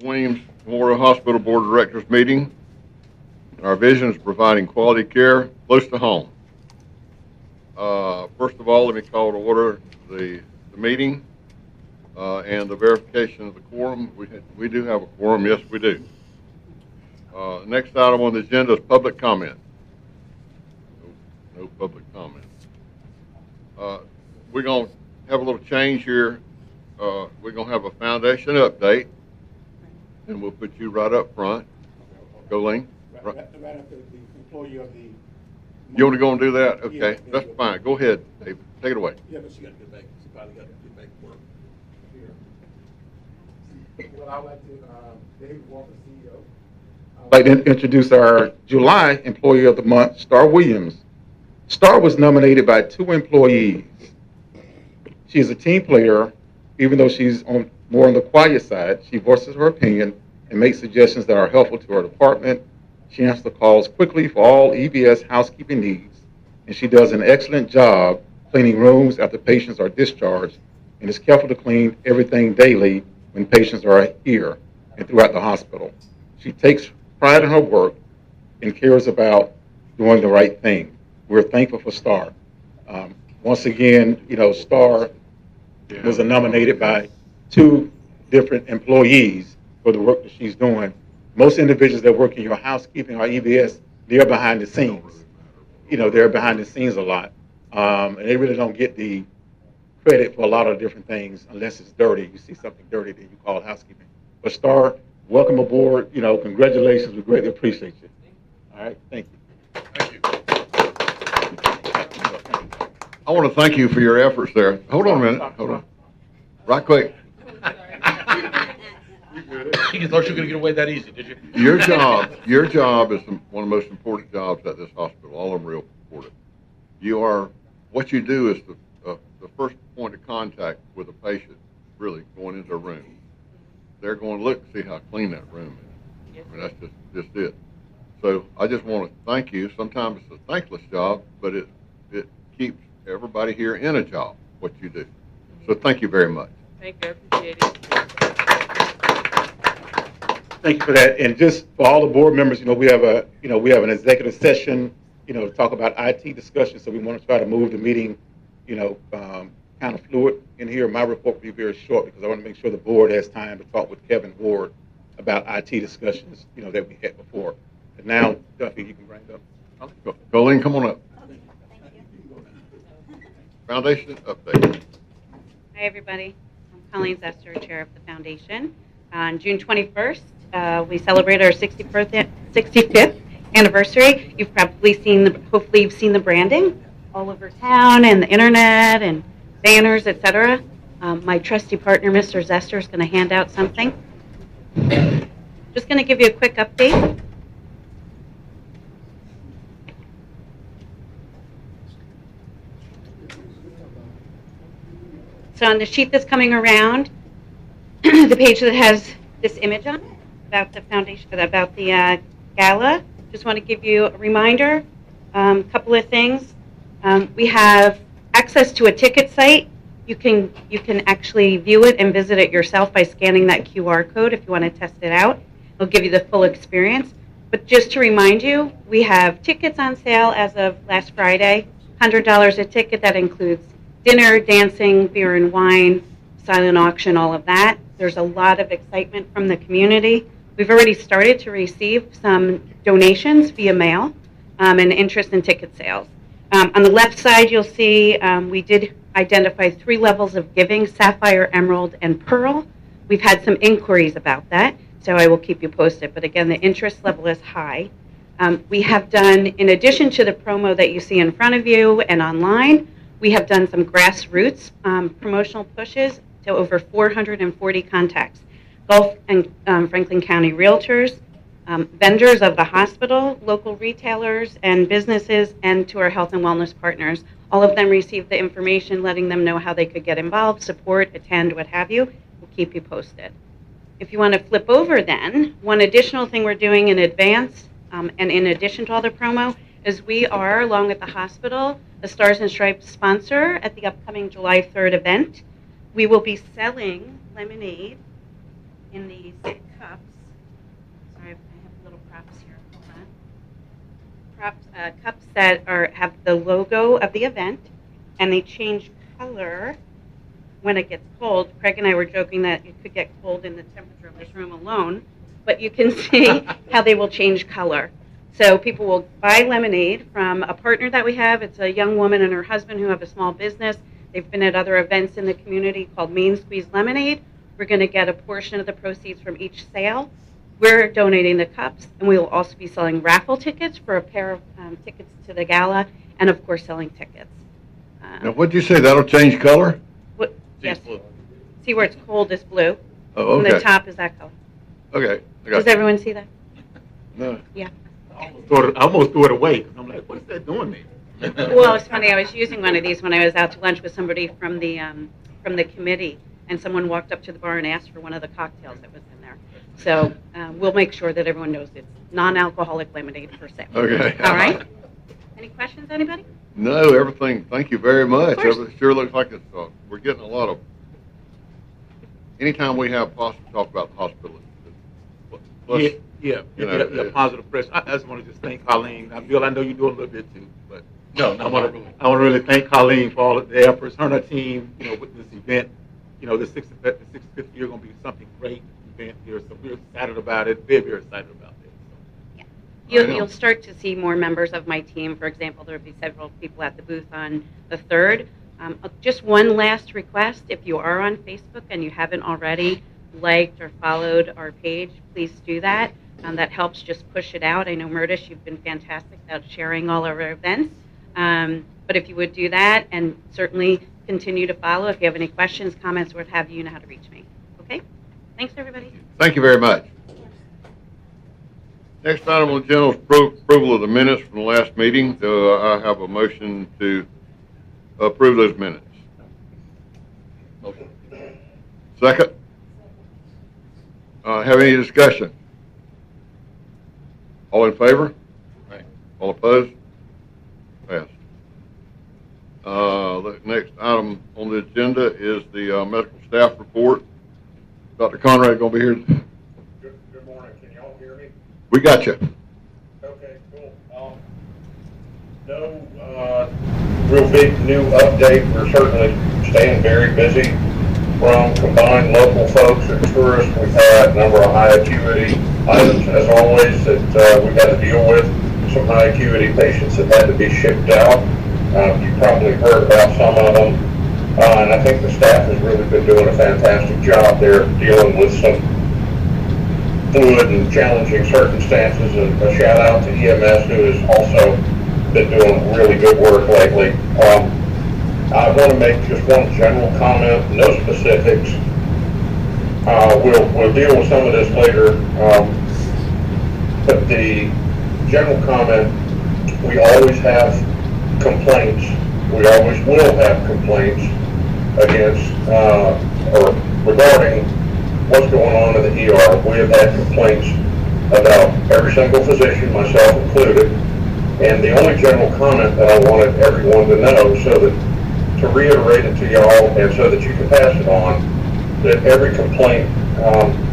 Weems Memorial Hospital Board of Directors meeting. Our vision is providing quality care close to home. First of all, let me call to order the meeting and the verification of the quorum. We do have a quorum, yes we do. Next item on the agenda is public comment. No public comment. We're going to have a little change here. We're going to have a foundation update, and we'll put you right up front. Colleen. Right after the employee of the... You want to go and do that? Okay, Yeah, that's fine. Go ahead, David. Take it away. Yeah, but she got to get back. She probably got to get back to work. Here. Well, I'd like to, David Walker, CEO. I'd like to introduce our July Employee of the Month, Star Weems. Star was nominated by 2 employees. She is a team player, even though she's more on the quiet side. She voices her opinion and makes suggestions that are helpful to her department. She answers the calls quickly for all EVS housekeeping needs, and she does an excellent job cleaning rooms after patients are discharged and is careful to clean everything daily when patients are here and throughout the hospital. She takes pride in her work and cares about doing the right thing. We're thankful for Star. Once again, Star was nominated by 2 different employees for the work that she's doing. Most individuals that work in your housekeeping or EVS, they're behind the scenes. They're behind the scenes a lot. And they really don't get the credit for a lot of different things unless it's dirty. You see something dirty, then you call it housekeeping. But Star, welcome aboard. Congratulations. We greatly appreciate you. All right, thank you. Thank you. I want to thank you for your efforts there. Hold on a minute. Hold on. Right quick. You thought you were going to get away that easy, did you? Your job is one of the most important jobs at this hospital. All of them real important. What you do is the first point of contact with a patient, really going into a room. They're going to look and see how clean that room is. I mean, that's just it. So I just want to thank you. Sometimes it's a thankless job, but it keeps everybody here in a job, what you do. So thank you very much. Thank you, I appreciate it. Thank you for that. And just for all the board members, we have an executive session, to talk about IT discussion. So we want to try to move the meeting, kind of fluid in here. My report will be very short because I want to make sure the board has time to talk with Kevin Ward about IT discussions, that we had before. And now, Duffy, you can bring it up. Colleen, come on up. Foundation update. Hi, everybody. I'm Colleen Zester, Chair of the Foundation. On June 21st, we celebrate our 65th anniversary. You've probably hopefully you've seen the branding all over town and the internet and banners, etc. My trusty partner, Mr. Zester, is going to hand out something. Just going to give you a quick update. So on the sheet that's coming around, the page that has this image on it about the foundation, about the gala, just want to give you a reminder, a couple of things. We have access to a ticket site. You can actually view it and visit it yourself by scanning that QR code if you want to test it out. It'll give you the full experience. But just to remind you, we have tickets on sale as of last Friday, $100 a ticket. That includes dinner, dancing, beer and wine, silent auction, all of that. There's a lot of excitement from the community. We've already started to receive some donations via mail and interest in ticket sales. On the left side, you'll see we did identify 3 levels of giving: Sapphire, Emerald, and Pearl. We've had some inquiries about that, so I will keep you posted. But again, the interest level is high. We have done, in addition to the promo that you see in front of you and online, we have done some grassroots promotional pushes to over 440 contacts. Gulf and Franklin County realtors, vendors of the hospital, local retailers and businesses, and to our health and wellness partners. All of them received the information letting them know how they could get involved, support, attend, what have you. We'll keep you posted. If you want to flip over then, one additional thing we're doing in advance, and in addition to all the promo, is we are, along with the hospital, a Stars and Stripes sponsor at the upcoming July 3rd event. We will be selling lemonade in the cups. Sorry, I have little props here. Hold on. Cups that have the logo of the event, and they change color when it gets cold. Craig and I were joking that it could get cold in the temperature of this room alone, but you can see how they will change color. So people will buy lemonade from a partner that we have. It's a young woman and her husband who have a small business. They've been at other events in the community called Main Squeeze Lemonade. We're going to get a portion of the proceeds from each sale. We're donating the cups, and we will also be selling raffle tickets for a pair of tickets to the gala, and of course selling tickets. Now, what'd you say, that'll change color? Yes. Blue. See where it's cold is blue. Oh, And the okay, top is that color. okay. I got Does you. everyone see that? No. Yeah. I almost threw it away, 'cause I'm like, what is that doing there? Well, it's funny. I was using one of these when I was out to lunch with somebody from the committee, and someone walked up to the bar and asked for one of the cocktails that was in there. So we'll make sure that everyone knows it's non-alcoholic lemonade per se. Okay. All right. Any questions, anybody? No, everything, thank you very much. course. It sure looks like it's, we're getting a lot of, anytime we have possible talk about the hospital, it's- Yeah, You know, yeah, positive press. I just want to just thank Colleen. Bill, I know you do a little bit too, but No, I want to really thank Colleen for all of the efforts, her and her team, with this event. The 65th year going to be something great event here, so we're excited about it, very, very excited about this. You'll start to see more members of my team. For example, there will be several people at the booth on the 3rd. Just one last request. If you are on Facebook and you haven't already liked or followed our page, please do that. That helps just push it out. I know, Murtish, you've been fantastic about sharing all our events. But if you would do that, and certainly continue to follow. If you have any questions, comments, what have you, you know how to reach me. Okay? Thanks, everybody. Thank you very much. Next item on the agenda is approval of the minutes from the last meeting. Do I have a motion to approve those minutes? Motion. Second? Have any discussion? All in favor? Aye. All opposed? Passed. The next item on the agenda is the medical staff report. Dr. Conrad going to be here? Good morning. Can y'all hear me? We got you. Okay, cool. No real big new update. We're certainly staying very busy. From combined local folks and tourists, we've had a number of high acuity items, as always, that we had to deal with. Some high acuity patients that had to be shipped out. You probably heard about some of them. And I think the staff has really been doing a fantastic job there dealing with some fluid and challenging circumstances. And a shout out to EMS, who has also been doing really good work lately. I want to make just one general comment, no specifics. We'll deal with some of this later. But the general comment, we always have complaints. We always will have complaints against or regarding what's going on in the ER. We have had complaints about every single physician, myself included. And the only general comment that I wanted everyone to know, so that to reiterate it to y'all and so that you can pass it on, that every complaint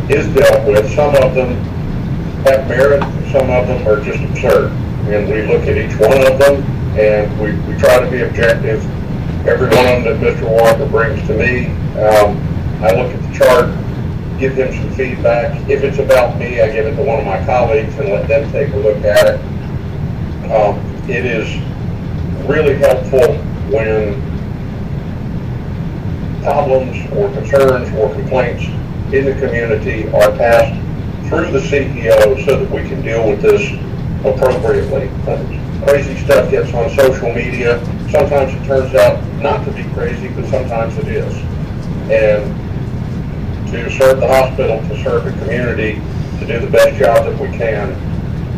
is dealt with. Some of them have merit, some of them are just absurd. And we look at each one of them and we try to be objective. Every one of them that Mr. Walker brings to me, I look at the chart, give him some feedback. If it's about me, I give it to one of my colleagues and let them take a look at it. It is really helpful when problems or concerns or complaints in the community are passed through the CEO so that we can deal with this appropriately. Crazy stuff gets on social media. Sometimes it turns out not to be crazy, but sometimes it is. And to serve the hospital, to serve the community, to do the best job that we can,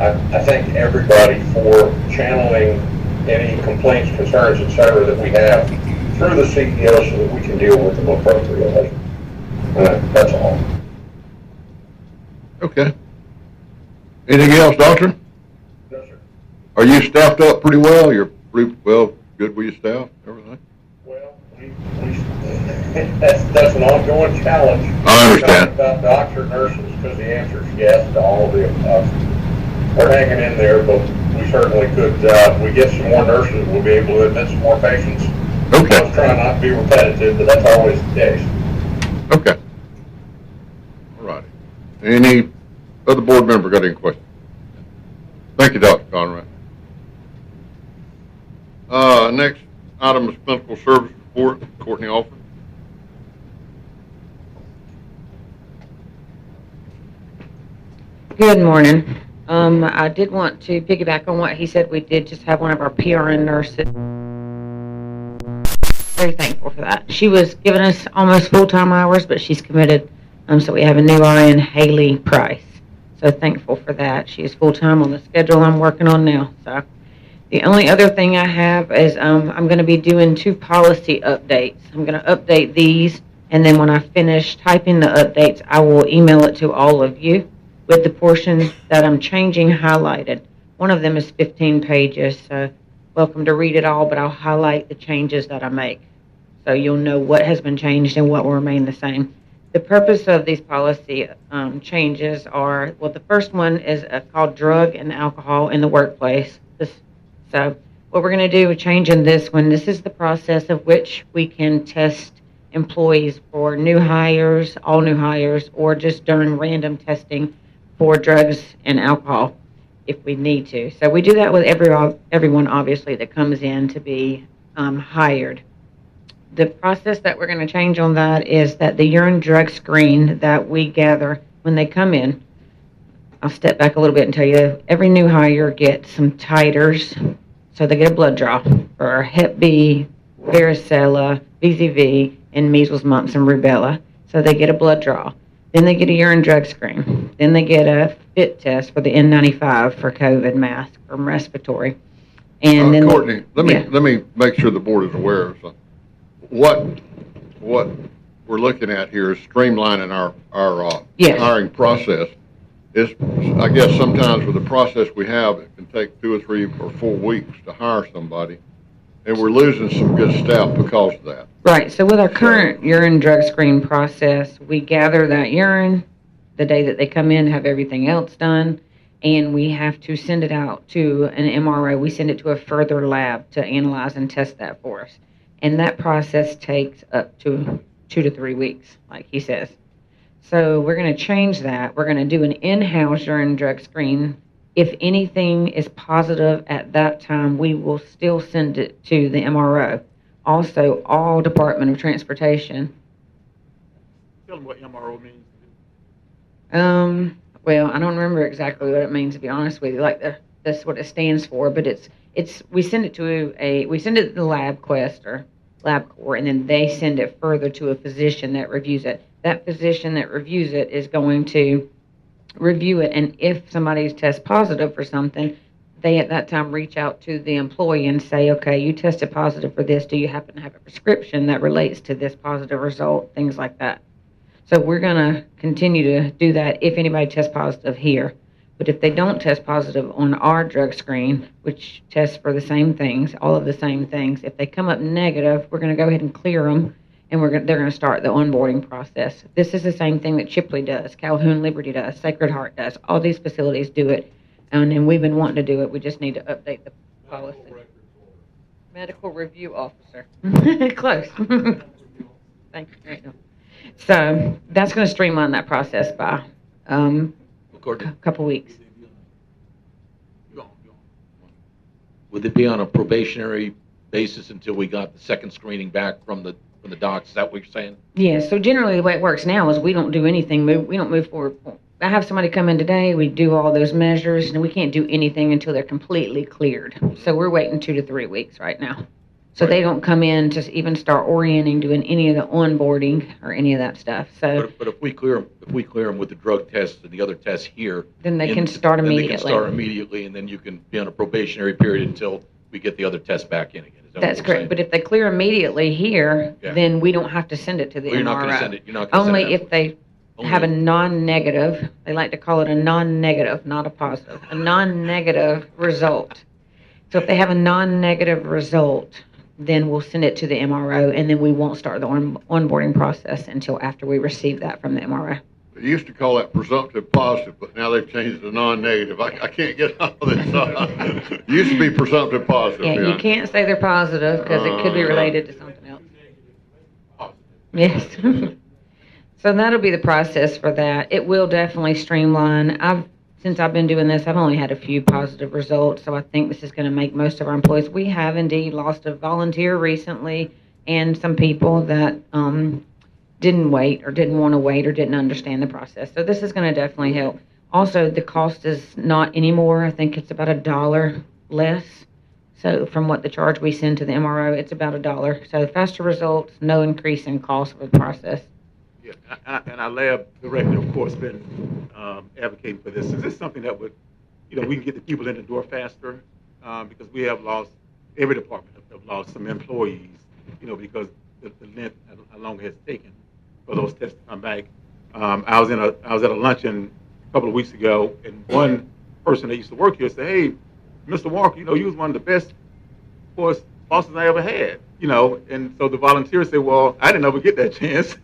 I thank everybody for channeling any complaints, concerns, etc. that we have through the CEO so that we can deal with them appropriately. That's all. Okay. Anything else, Doctor? No, sir. Are you staffed up pretty well? You're pretty well, good with your staff, everything? Well, we that's an ongoing challenge. I understand. About doctor, nurses, because the answer is yes to all of the above. We're hanging in there, but we certainly could, we get some more nurses, we'll be able to admit some more patients. Okay. I was trying not to be repetitive, but that's always the case. Okay. All righty. Any other board member got any questions? Thank you, Dr. Conrad. Next item is clinical service report. Courtney Alford. Good morning. I did want to piggyback on what he said. We did just have one of our PRN nurses. Very thankful for that. She was giving us almost full-time hours, but she's committed. So we have a new RN, Haley Price. So thankful for that. She is full-time on the schedule I'm working on now. So the only other thing I have is I'm going to be doing 2 policy updates. I'm going to update these, and then when I finish typing the updates, I will email it to all of you with the portions that I'm changing highlighted. One of them is 15 pages, so welcome to read it all, but I'll highlight the changes that I make. So you'll know what has been changed and what will remain the same. The purpose of these policy changes are, well, the first one is called drug and alcohol in the workplace. So what we're going to do with changing this one, this is the process of which we can test employees for new hires, all new hires, or just during random testing for drugs and alcohol if we need to. So we do that with everyone, obviously, that comes in to be hired. The process that we're going to change on that is that the urine drug screen that we gather when they come in, I'll step back a little bit and tell you, every new hire gets some titers. So they get a blood draw for Hep B, varicella, VZV, and measles, mumps, and rubella. So they get a blood draw. Then they get a urine drug screen. Then they get a fit test for the N95 for COVID mask from respiratory. And then Courtney, let me make sure the board is aware of something. What we're looking at here is streamlining our Yes. hiring process. I guess sometimes with the process we have, it can take 2 or 3 or 4 weeks to hire somebody, and we're losing some good staff because of that. Right. So with our current urine drug screen process, we gather that urine the day that they come in, have everything else done, and we have to send it out to an MRO. We send it to a further lab to analyze and test that for us. And that process takes up to 2 to 3 weeks, like he says. So we're going to change that. We're going to do an in-house urine drug screen. If anything is positive at that time, we will still send it to the MRO. Also, all Department of Transportation. Tell them what MRO means. Well, I don't remember exactly what it means, to be honest with you. That's what it stands for, but we send it to the LabQuest or LabCorp, and then they send it further to a physician that reviews it. That physician that reviews it is going to review it, and if somebody's test positive for something, they at that time reach out to the employee and say, okay, you tested positive for this. Do you happen to have a prescription that relates to this positive result? Things like that. So we're going to continue to do that if anybody tests positive here. But if they don't test positive on our drug screen, which tests for the same things, all of the same things, if they come up negative, we're going to go ahead and clear them, and they're going to start the onboarding process. This is the same thing that Chipley does, Calhoun Liberty does, Sacred Heart does. All these facilities do it, and we've been wanting to do it. We just need to update the policy. Medical review officer. Close. Thank you. So that's going to streamline that process by a couple weeks. Would it be on a probationary basis until we got the second screening back from the docs? Is that what you're saying? Yeah, so generally the way it works now is we don't do anything, we don't move forward. I have somebody come in today, we do all those measures, and we can't do anything until they're completely cleared. So we're waiting 2 to 3 weeks right now. So they don't come in to even start orienting, doing any of the onboarding or any of that stuff. So, But if we clear them with the drug tests and the other tests here, then they can start immediately. Then they can start immediately, and then you can be on a probationary period until we get the other tests back in again. Is that That's what you're correct. saying? But if they clear immediately here, Yeah. then we don't have to send it to the Well, you're not MRO. going to send it. You're not going to Only send it if they have a non-negative, they like to call it a non-negative, not a positive, a non-negative result. So if they have a non-negative result, then we'll send it to the MRO, and then we won't start the onboarding process until after we receive that from the MRO. They used to call that presumptive positive, but now they've changed it to non-negative. I can't get all this. Used to be presumptive positive. Yeah, you can't say they're positive because it could be related to something else. Yes. So that'll be the process for that. It will definitely streamline. Since I've been doing this, I've only had a few positive results, so I think this is going to make most of our employees. We have indeed lost a volunteer recently and some people that didn't wait or didn't want to wait or didn't understand the process. So this is going to definitely help. Also, the cost is not anymore. I think it's about $1 less. So from what the charge we send to the MRO, it's about $1. So faster results, no increase in cost for the process. Yeah, and our lab director, of course, been advocating for this. Is this something that would, we can get the people in the door faster? Because we have lost, every department have lost some employees, because the length, how long it has taken for those tests to come back. I was at a luncheon a couple of weeks ago, and one person that used to work here said, "Hey, Mr. Walker, you was one of the best, bosses I ever had." And so the volunteer said, "Well, I didn't ever get that chance."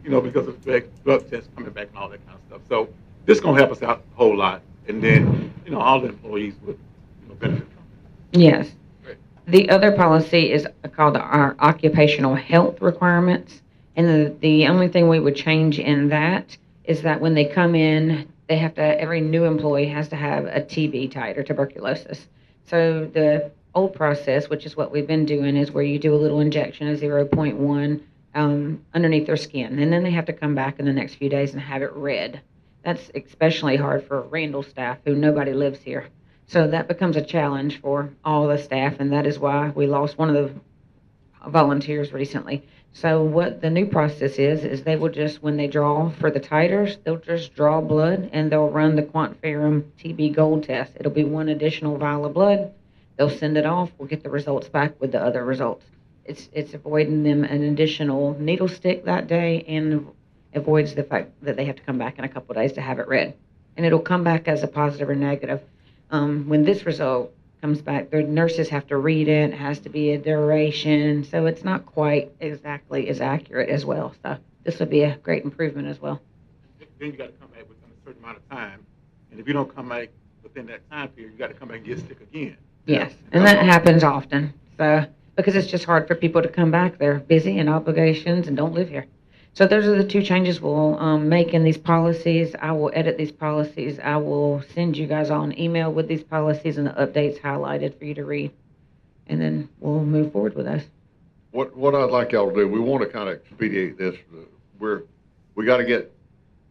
Because of the drug tests coming back and all that kind of stuff. So this is going to help us out a whole lot. And then, all the employees would benefit from it. Yes. Great. The other policy is called our occupational health requirements. And the only thing we would change in that is that when they come in, they have to, every new employee has to have a TB titer, tuberculosis. So the old process, which is what we've been doing, is where you do a little injection of 0.1 underneath their skin, and then they have to come back in the next few days and have it read. That's especially hard for Randall staff who nobody lives here. So that becomes a challenge for all the staff, and that is why we lost one of the volunteers recently. So what the new process is they will just, when they draw for the titers, they'll just draw blood and they'll run the quantiferum TB gold test. It'll be one additional vial of blood. They'll send it off. We'll get the results back with the other results. It's avoiding them an additional needle stick that day and avoids the fact that they have to come back in a couple of days to have it read. And it'll come back as a positive or negative. When this result comes back, the nurses have to read it. It has to be a duration. So it's not quite exactly as accurate as well. So this would be a great improvement as well. Then you got to come back within a certain amount of time. And if you don't come back within that time period, you got to come back and get sick again. Yes, and that happens often. So because it's just hard for people to come back. They're busy and obligations and don't live here. So those are the two changes we'll make in these policies. I will edit these policies. I will send you guys all an email with these policies and the updates highlighted for you to read. And then we'll move forward with those. What I'd like y'all to do, we want to kind of expedite this. We got to get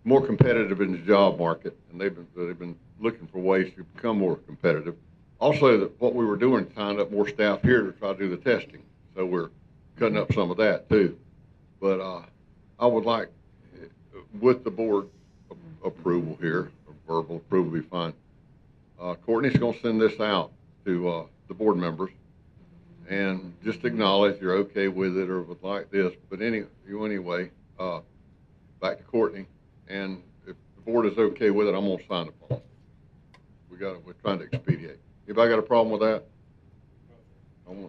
more competitive in the job market, and they've been looking for ways to become more competitive. Also, what we were doing, tying up more staff here to try to do the testing. So we're cutting up some of that too. But I would like, with the board approval here, verbal approval would be fine. Courtney's going to send this out to the board members and just acknowledge you're okay with it or would like this. But anyway, back to Courtney. And if the board is okay with it, I'm going to sign the policy. We're trying to expedite. Anybody got a problem with that?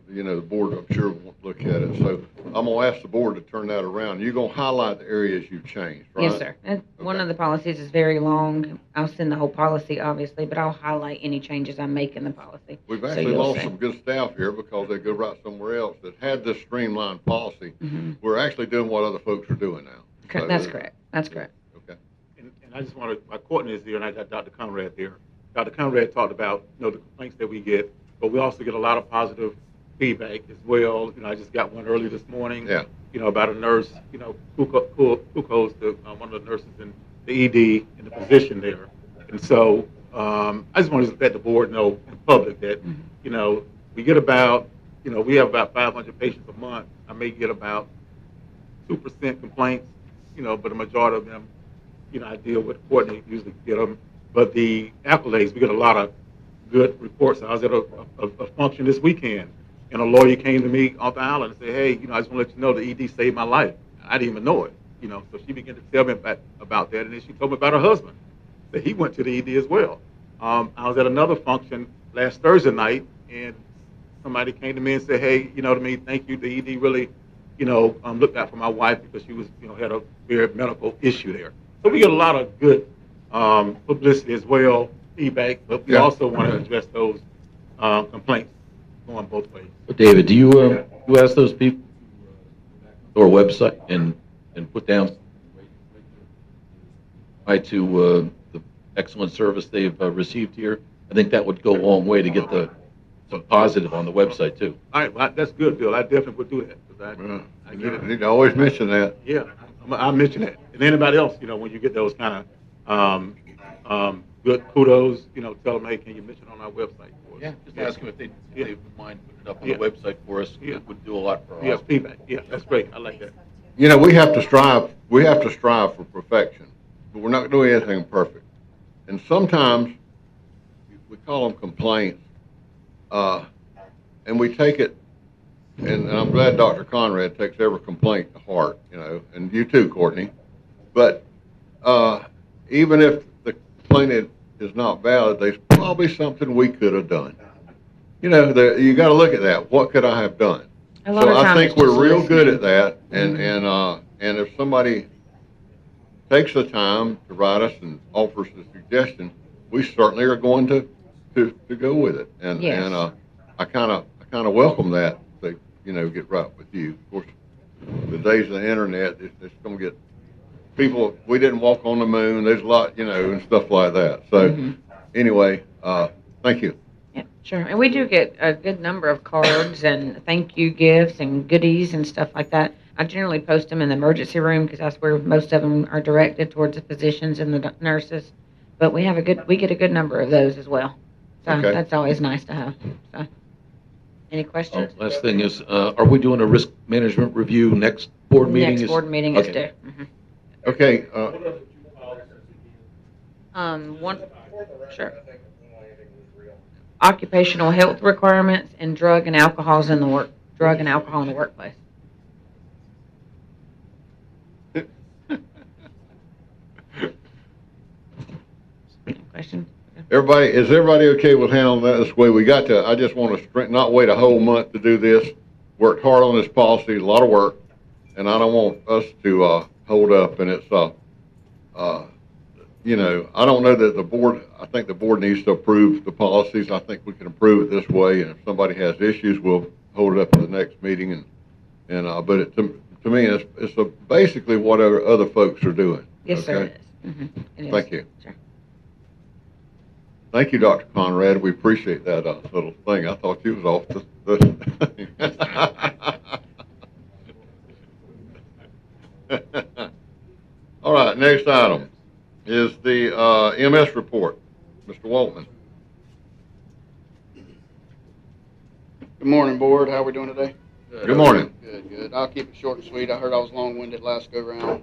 The board, I'm sure, won't look at it. So I'm going to ask the board to turn that around. You're going to highlight the areas you've changed, right? Yes, sir. And one of the policies is very long. I'll send the whole policy, obviously, but I'll highlight any changes I make in the policy. We've So actually you'll lost see. some good staff here because they go right somewhere else that had this streamlined policy. We're actually doing what other folks are doing now. So, That's correct. That's correct. Okay. And I just want to, Courtney is here, and I got Dr. Conrad there. Dr. Conrad talked about, the complaints that we get, but we also get a lot of positive feedback as well. I just got one early this morning. Yeah. About a nurse, kudos to one of the nurses in the ED in the position there. And so I just want to let the board know in public that, we get about, we have about 500 patients a month. I may get about 2% complaints, but the majority of them, I deal with Courtney, usually get them. But the accolades, we get a lot of good reports. I was at a function this weekend, and a lawyer came to me off the island and said, "Hey, I just want to let you know the ED saved my life." I didn't even know it, So she began to tell me about that, and then she told me about her husband, that he went to the ED as well. I was at another function last Thursday night, and somebody came to me and said, hey, you know what I mean, thank you, the ED really, looked out for my wife because she was, had a very medical issue there. So we get a lot of good publicity as well, feedback, but we Yeah. also want to address those complaints going both ways. But David, do you ask those people or website and put down to the excellent service they've received here? I think that would go a long way to get some positive on the website too. All right, well, that's good, Bill. I definitely would do that. 'Cause Yeah. I get it. You need to always mention that. Yeah, I'll mention that. And anybody else, when you get those kind of good kudos, tell them, hey, can you mention on our website for us? Yeah, just ask them if they would mind putting it up on Yeah. the website for us. Yeah. It would do a lot for our Yeah, hospital. feedback. Yeah, that's great. I like that. We have to strive for perfection, but we're not doing anything perfect. And sometimes we call them complaints, and we take it, and I'm glad Dr. Conrad takes every complaint to heart, and you too, Courtney. But even if the complaint is not valid, there's probably something we could have done. You got to look at that. What could I have done? A lot So of I times think it's we're just real good listening. at that, and if somebody takes the time to write us and offers a suggestion, we certainly are going to go with it. And Yes. I kind of welcome that. They get right with you. Of course, the days of the internet, it's going to get people. We didn't walk on the moon. There's a lot, and stuff like that. So anyway, thank you. Yeah, sure. And we do get a good number of cards and thank you gifts and goodies and stuff like that. I generally post them in the emergency room because that's where most of them are directed towards the physicians and the nurses. But we get a good number of those as well. So Okay. that's always nice to have. So, any questions? Last thing is, are we doing a risk management review next board meeting? Next board meeting is due. Okay. Okay. One, sure. Occupational health requirements and drug and alcohol in the workplace. Any questions? Is everybody okay with handling that this way? I just want to not wait a whole month to do this. Worked hard on this policy, a lot of work, and I don't want us to hold up. And it's, I don't know that I think the board needs to approve the policies. I think we can approve it this way, and if somebody has issues, we'll hold it up to the next meeting. But to me, it's basically what other folks are doing. Yes, sir, okay? it is. It is. Thank you. Sure. Thank you, Dr. Conrad. We appreciate that little thing. I thought you was off the All right, next item is the MS report. Mr. Waltman. Good morning, Board. How are we doing today? Good morning. Good, good. I'll keep it short and sweet. I heard I was long-winded last go-round.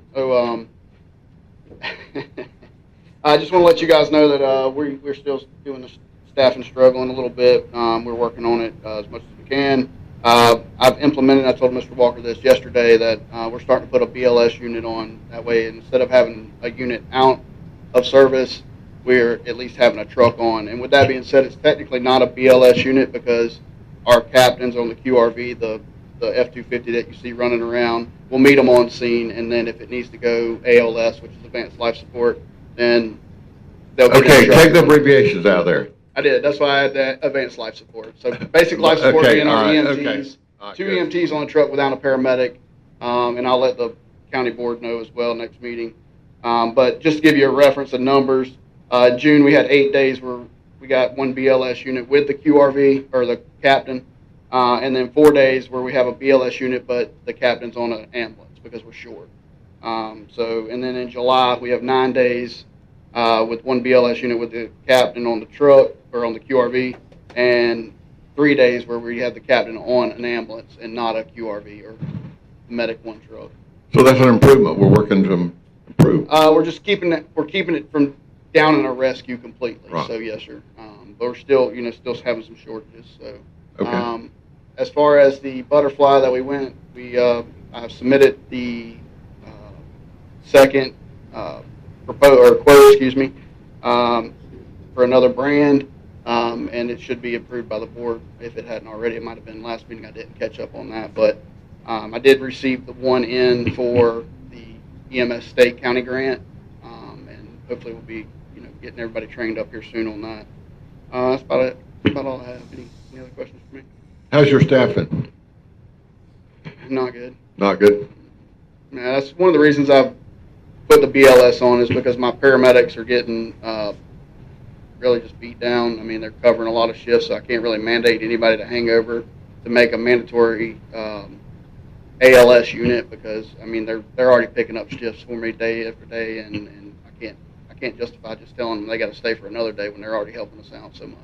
I just want to let you guys know that we're still doing the staffing struggling a little bit. We're working on it as much as we can. I've implemented, I told Mr. Walker this yesterday, that we're starting to put a BLS unit on. That way, instead of having a unit out of service, we're at least having a truck on. And with that being said, it's technically not a BLS unit because our captains on the QRV, the F-250 that you see running around, we'll meet them on scene, and then if it needs to go ALS, which is Advanced Life Support, then they'll get Okay, instructed. take the abbreviations out of there. I did. That's why I had that Advanced Life Support. So basic life support Okay, being our all right, EMTs. okay. All right, Two good. EMTs on a truck without a paramedic, and I'll let the county board know as well next meeting. But just to give you a reference of numbers, June we had 8 days where we got one BLS unit with the QRV or the captain, and then 4 days where we have a BLS unit but the captain's on an ambulance because we're short. And then in July we have 9 days with one BLS unit with the captain on the truck or on the QRV, and 3 days where we have the captain on an ambulance and not a QRV or medic one truck. So that's an improvement. We're working to improve. We're just keeping it from down in a rescue completely. Right. So yes, sir. But we're still having some shortages. So Okay. as far as the butterfly that I've submitted the second quote, for another brand. and it should be approved by the board if it hadn't already. It might have been last meeting. I didn't catch up on that, but I did receive the one in for the EMS state county grant, and hopefully we'll be, getting everybody trained up here soon on that. That's about it. About all I have. Any other questions for me? How's your staffing? Not good. Not good? Yeah, that's one of the reasons I've put the BLS on, is because my paramedics are getting really just beat down. I mean, they're covering a lot of shifts, so I can't really mandate anybody to hang over to make a mandatory ALS unit, because I mean they're already picking up shifts for me day after day, and I can't justify just telling them they got to stay for another day when they're already helping us out so much.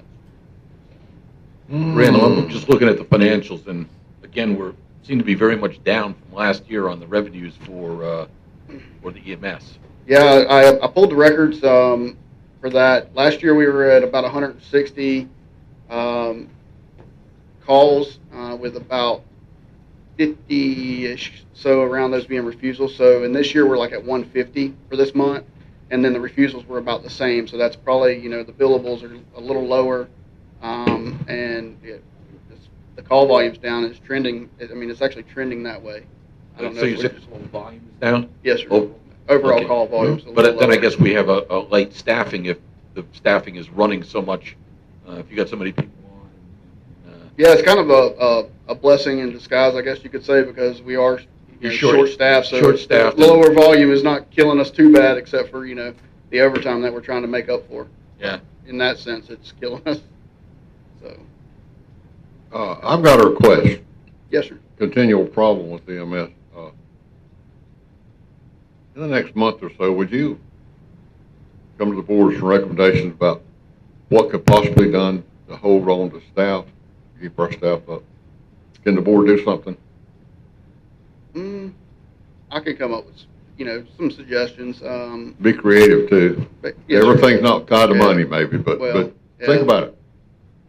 Randall, I'm just looking at the financials, and again, seem to be very much down from last year on the revenues for the EMS. Yeah, I pulled the records for that. Last year we were at about 160 calls with about 50-ish, so around those being refusals. So, and this year we're like at 150 for this month, and then the refusals were about the same. So that's probably, the billables are a little lower, and the call volume's down. It's trending. I mean, it's actually trending that way. I don't know. So if you we're said just- volume is down? Yes, sir. Oh, Overall okay. call volume's a little But then I lower. guess we have a light staffing if the staffing is running so much. If you got so many people on. Yeah, it's kind of a blessing in disguise, I guess you could say, because we are You're short-staffed, so short-staffed. the lower volume is not killing us too bad, except for, the overtime that we're trying to make up for. Yeah. In that sense, it's killing us. So, I've got a request. yes, sir. Continual problem with EMS. In the next month or so, would you come to the board with some recommendations about what could possibly be done to hold on to staff, keep our staff up? Can the board do something? I could come up with, some suggestions. Be creative too. But, yes, sir. Everything's not tied to Yeah. money maybe, but Well, think yeah. about it.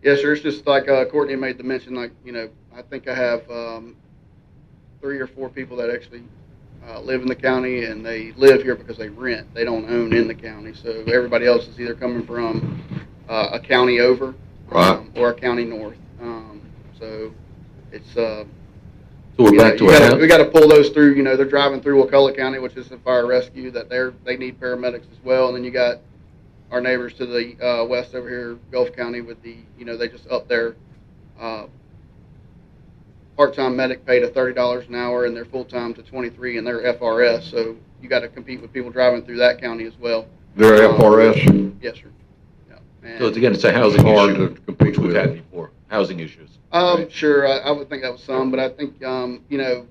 Yes, sir. It's just like Courtney made the mention, like, I think I have 3 or 4 people that actually live in the county, and they live here because they rent. They don't own in the county. So everybody else is either coming from a county over Right. or a county north. So it's So we're back to we got to pull those through. They're driving through Wakulla County, which is the fire rescue, that they need paramedics as well. And then you got our neighbors to the west over here, Gulf County, with the they just upped their part-time medic pay to $30 an hour, and their full-time to 23, and they're FRS. So you got to compete with people driving through that county as well. They're FRS. Yes, sir. Yeah. And, So it's a housing Hard issue, to compete which we've with. had before, housing issues. Sure, I would think that was some, but I think, you're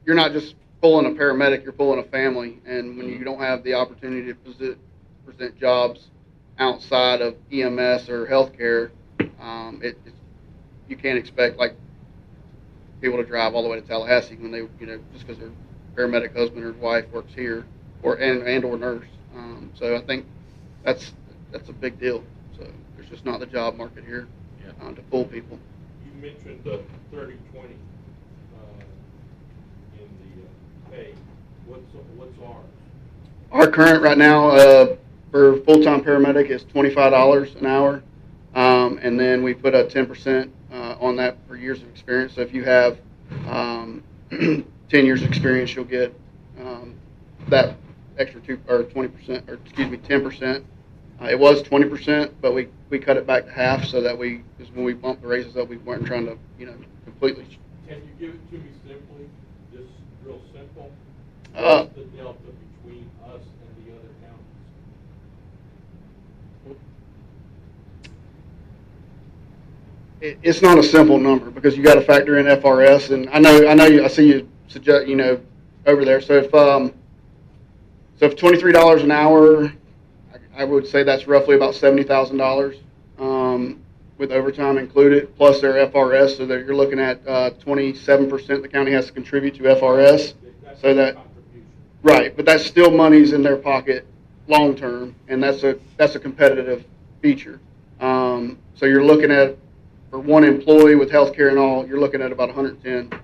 not just pulling a paramedic, you're pulling a family, and when you don't have the opportunity to present jobs outside of EMS or healthcare, you can't expect, like, people to drive all the way to Tallahassee when they, just because their paramedic husband or wife works here, or nurse. So I think that's a big deal. So there's just not the job market here to pull people. You mentioned the 30-20 in the pay. What's ours? Our current right now for full-time paramedic is $25 an hour, and then we put a 10% on that for years of experience. So if you have 10 years experience, you'll get that extra 10%. It was 20%, but we cut it back to half so that because when we bumped the raises up, we weren't trying to, completely. Can you give it to me simply, just real simple? Uh, What's the delta between us and the other counties? It's not a simple number because you got to factor in FRS, and I see you suggest, over there. So if $23 an hour, I would say that's roughly about $70,000 with overtime included, plus their FRS, so that you're looking at 27% the county has to contribute to FRS. That's So a that, contribution. right, but that's still monies in their pocket long term, and that's a competitive feature. So you're looking at, for one employee with health care and all, you're looking at about $110,000,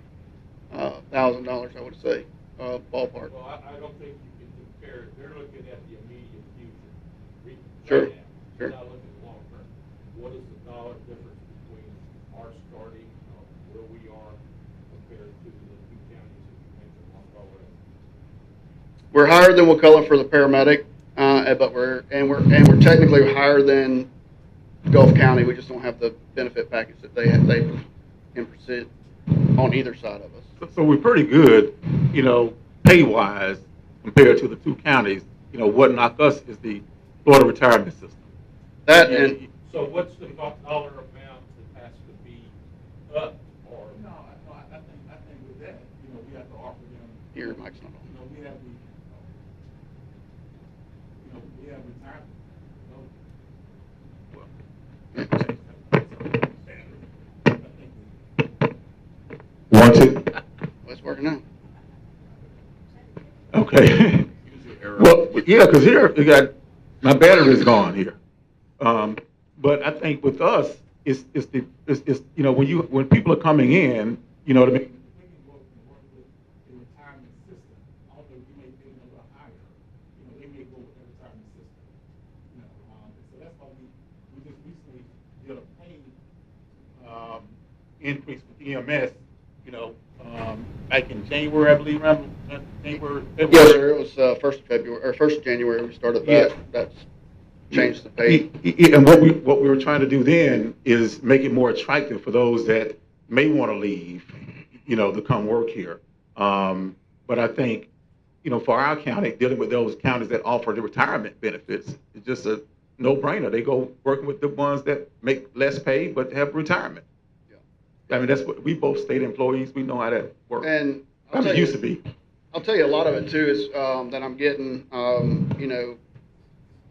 I would say, ballpark. Well, I don't think you can compare it. They're looking at the immediate future. Sure, Right now. sure. They're not looking long term. a difference between our starting, where we are compared to the two counties that you mentioned already? We're higher than McCullough for the paramedic, but we're technically higher than Gulf County. We just don't have the benefit package that they can present on either side of us. So we're pretty good, you know, pay-wise compared to the two counties. You know, what knocked us is the Florida retirement system. That and So what's the dollar amount that has to be up, or? No, I think with that, you know, we have to offer them. your mic's not on. You know, we have retirement. Well, 1, 2. Well, it's working out. Okay. Well, yeah, because here we got my battery's gone here. But I think with us, it's you know, when people are coming in, you know what I mean. Increase with EMS, you know, back in January, I believe, around January, February. Yes, sir. It was 1st of February or 1st of January we started that. Yeah. That's changed the pay. And what we were trying to do then is make it more attractive for those that may want to leave, you know, to come work here. But I think, you know, for our county, dealing with those counties that offer the retirement benefits, it's just a no-brainer. They go working with the ones that make less pay but have retirement. I mean, that's what we both state employees. We know how that works. And I mean, it used to be. I'll tell you, a lot of it too is that I'm getting, you know,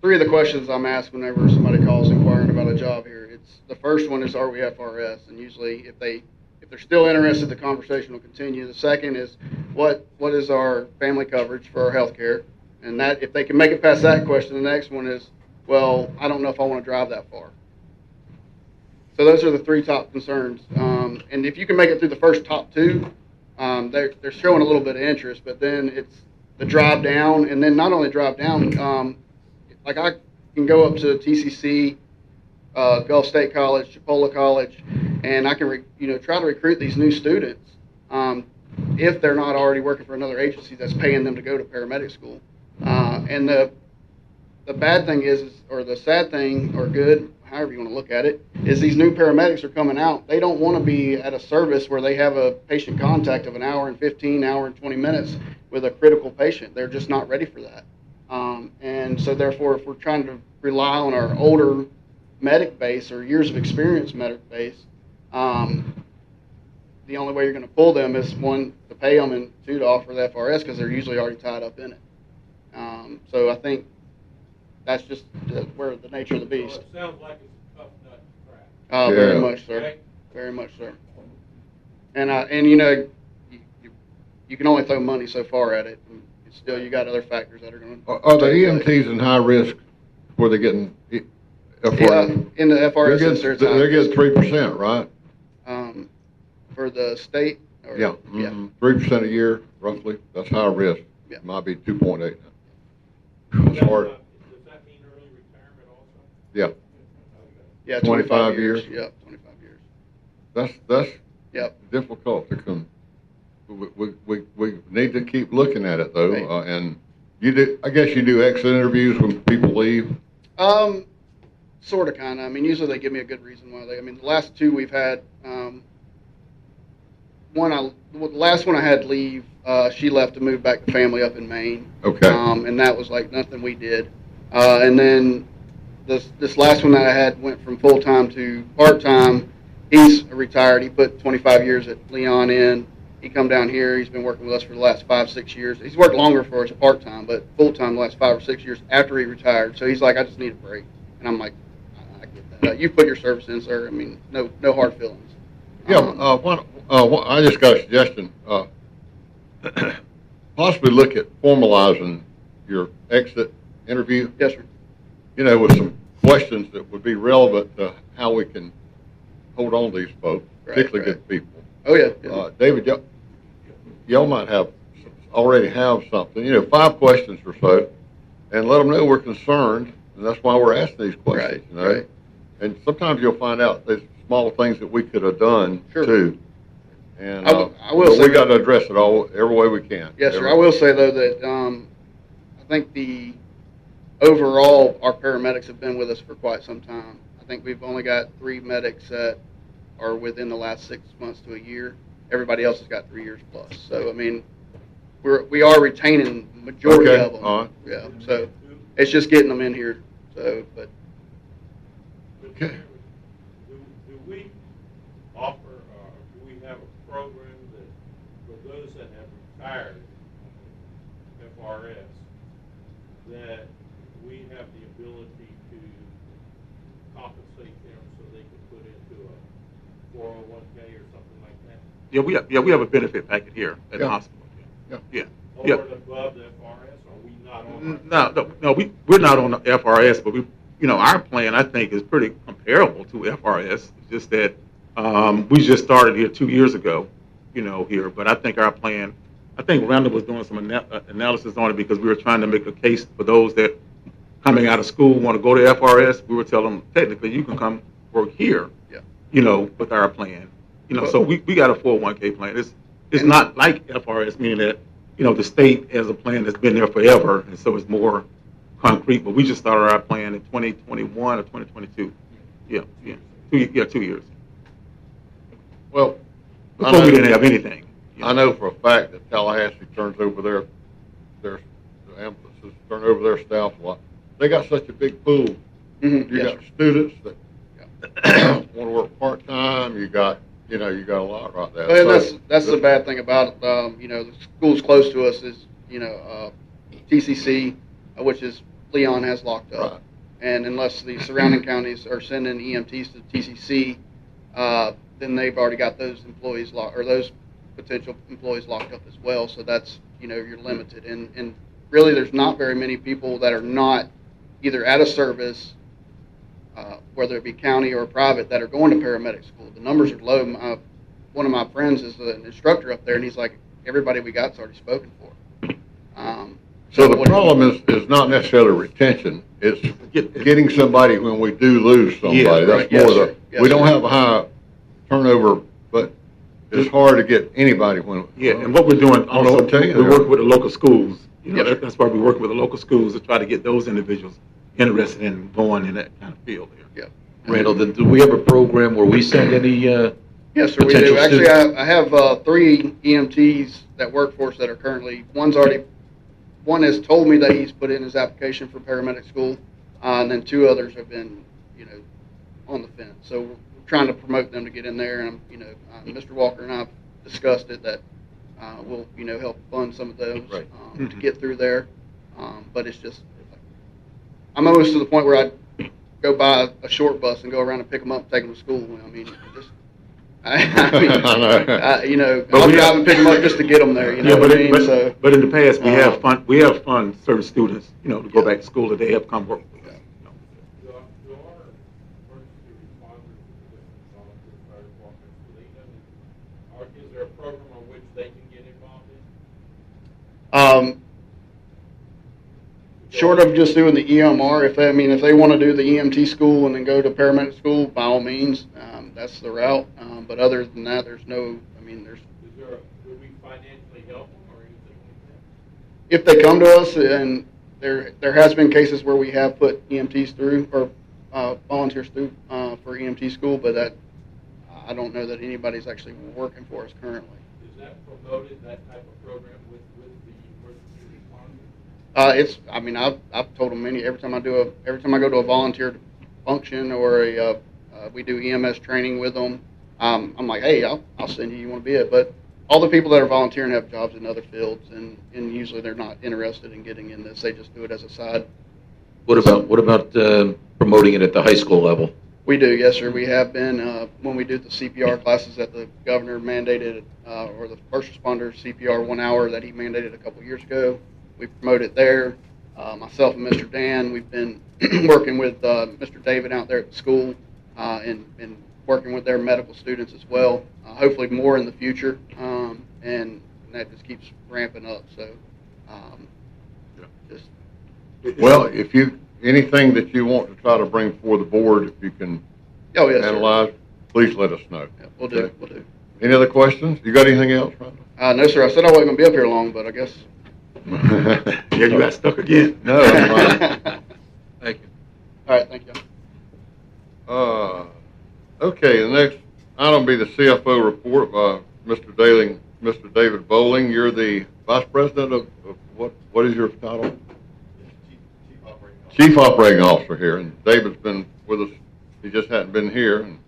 3 of the questions I'm asked whenever somebody calls inquiring about a job here. It's the first one is, are we FRS? And usually, if they're still interested, the conversation will continue. The second is, what is our family coverage for our health care? And that, if they can make it past that question, the next one is, well, I don't know if I want to drive that far. So those are the 3 top concerns. And if you can make it through the first top 2, they're showing a little bit of interest, but then it's the drive down, and then not only drive down, like I can go up to TCC, Gulf State College, Chipola College, and I can try to recruit these new students if they're not already working for another agency that's paying them to go to paramedic school. And the bad thing is, or the sad thing, or good, however you want to look at it, is these new paramedics are coming out. They don't want to be at a service where they have a patient contact of an hour and 15, hour and 20 minutes with a critical patient. They're just not ready for that. And so therefore, if we're trying to rely on our older medic base or years of experience medic base, the only way you're going to pull them is 1, to pay them, and 2, to offer the FRS because they're usually already tied up in it. So I think that's just where the nature of the beast. So it sounds like it's a tough nut to crack. Very Yeah. much, sir. Okay. Very much, sir. And you know, you can only throw money so far at it. And still, you got other factors that are going to. Are the EMTs in high risk where they're getting FRS? In the FRS, They're getting 3%, right? For the state. Or, Yeah. Yeah. 3% a year, roughly. That's high risk. Yeah. Might be 2.8. Does That's hard. that mean early retirement also? Yeah. Yeah. 25 years. Yep. 25 years. That's Yep. difficult to come. We need to keep looking at it though, Right. and you do. I guess you do exit interviews when people leave. Sort of, kind of. I mean, usually they give me a good reason why they. I mean, the last 2 we've had. The last one I had leave. She left to move back to family up in Maine. Okay. And that was like nothing we did. And then this last one that I had went from full time to part time. He's retired. He put 25 years at Leon in. He come down here. He's been working with us for the last 5-6 years. He's worked longer for us part time, but full time the last 5 or 6 years after he retired. So he's like, I just need a break. And I'm like, I get that. You put your service in, sir. I mean, no hard feelings. Yeah. I just got a suggestion. Possibly look at formalizing your exit interview. Yes, sir. You know, with some questions that would be relevant to how we can hold on to these folks, particularly good people. Oh, yeah. David, y'all might already have something, 5 questions or so, and let them know we're concerned, and that's why we're asking these questions, Right. And sometimes you'll find out there's small things that we could have done Sure. too. And, I will but say we that- got to address it every way we can. Yes, sir. Every- I will say, though, that I think overall, our paramedics have been with us for quite some time. I think we've only got 3 medics that are within the last 6 months to a year. Everybody else has got 3 years plus. So, I mean, we are retaining the majority Okay, of them. all right. Yeah, so it's just getting them in here. So, but Okay. Do we offer, do we have a program that, for those that have retired FRS, that we have the ability to compensate them so they can put into a 401k or something like that? We have a benefit packet here at the Yeah. hospital. Yeah. Yeah. Over and above the FRS, or are we not on? No, we're not on the FRS, but our plan, I think, is pretty comparable to FRS. It's just that, we just started here 2 years ago, here, but I think our plan, I think Randall was doing some analysis on it because we were trying to make a case for those that coming out of school want to go to FRS. We were telling them, technically, you can come work here, Yeah. with our plan. So we got a 401k plan. It's not like FRS, meaning that, the state has a plan that's been there forever, and so it's more concrete, but we just started our plan in 2021 or 2022. Yeah. 2 years. Well, Before we didn't have anything. I know for a fact that Tallahassee turns over their ambulances, turn over their staff a lot. They got such a big pool. mhm, You yes, got sir. students that want to work part-time, you got a lot right there. Well, So- that's the bad thing about it. The schools close to us is, TCC, which is Leon has locked up. Right. And unless the surrounding counties are sending EMTs to TCC, then they've already got those employees or those potential employees locked up as well. So that's, you're limited. And really, there's not very many people that are not either out of service, whether it be county or private, that are going to paramedic school. The numbers are low. One of my friends is an instructor up there, and he's like, everybody we got's already spoken for. So the problem is not necessarily retention, it's getting somebody when we do lose somebody. Yeah, That's right. Yes, more sir. Yes, we don't sir. have a high turnover, but it's hard to get anybody when. Yeah, and what we're doing I don't know also, what to tell you we there. work with the local schools. Yes, sir. That's why we work with the local schools to try to get those individuals interested in going in that kind of field there. Yeah. Randall, do we have a program where we send any, Yes, sir, we potential do. Actually, students? I have 3 EMTs that work for us that are currently, one has told me that he's put in his application for paramedic school, and then 2 others have been, on the fence. So we're trying to promote them to get in there, and, Mr. Walker and I have discussed it, that we'll, help fund some of those Right. to get through there. But it's just, I'm almost to the point where I go buy a short bus and go around and pick them up and take them to school. I mean, just, But I'll we drive have- and pick them up just to get them there, you know what I mean? So, but in the past, we have Um, fund certain students, to go back to school that they have come work with us. Do our emergency responders, different volunteer fire departments, do they know, or is there a program on which they can get involved in? short of just doing the EMR, if they want to do the EMT school and then go to paramedic school, by all means, that's the route. But other than that, there's no, there's, Is there, do we financially help them or anything like that? if they come to us, and there has been cases where we have put EMTs through, or volunteers through, for EMT school, but that, I don't know that anybody's actually working for us currently. Is that promoted, that type of program with the emergency responders? I've told them every time I go to a volunteer function or we do EMS training with them, I'm like, hey, I'll send you want to be it. But all the people that are volunteering have jobs in other fields, and usually they're not interested in getting in this. They just do it as a side. what about promoting it at the high school level? We do, yes, sir. We have been, when we do the CPR classes that the governor mandated, or the first responder CPR 1 hour that he mandated a couple years ago, we promote it there. Myself and Mr. Dan, we've been working with Mr. David out there at the school, and working with their medical students as well. Hopefully more in the future, and that just keeps ramping up. So, just Well, if you anything that you want to try to bring before the board, if you can Oh, yes, sir. analyze, please let us know. Yeah, we'll do, we'll do. Any other questions? You got anything else, No, sir, I said I wasn't gonna be up here long, but I guess. Rhonda? Yeah, you got stuck again. No, I'm fine. Thank you. All right, thank you. Okay, the next item will be the CFO report by Mr. David Bowling. You're the Vice President of what is your title? Chief Operating Officer here, and David's been with us. He just hadn't been here, and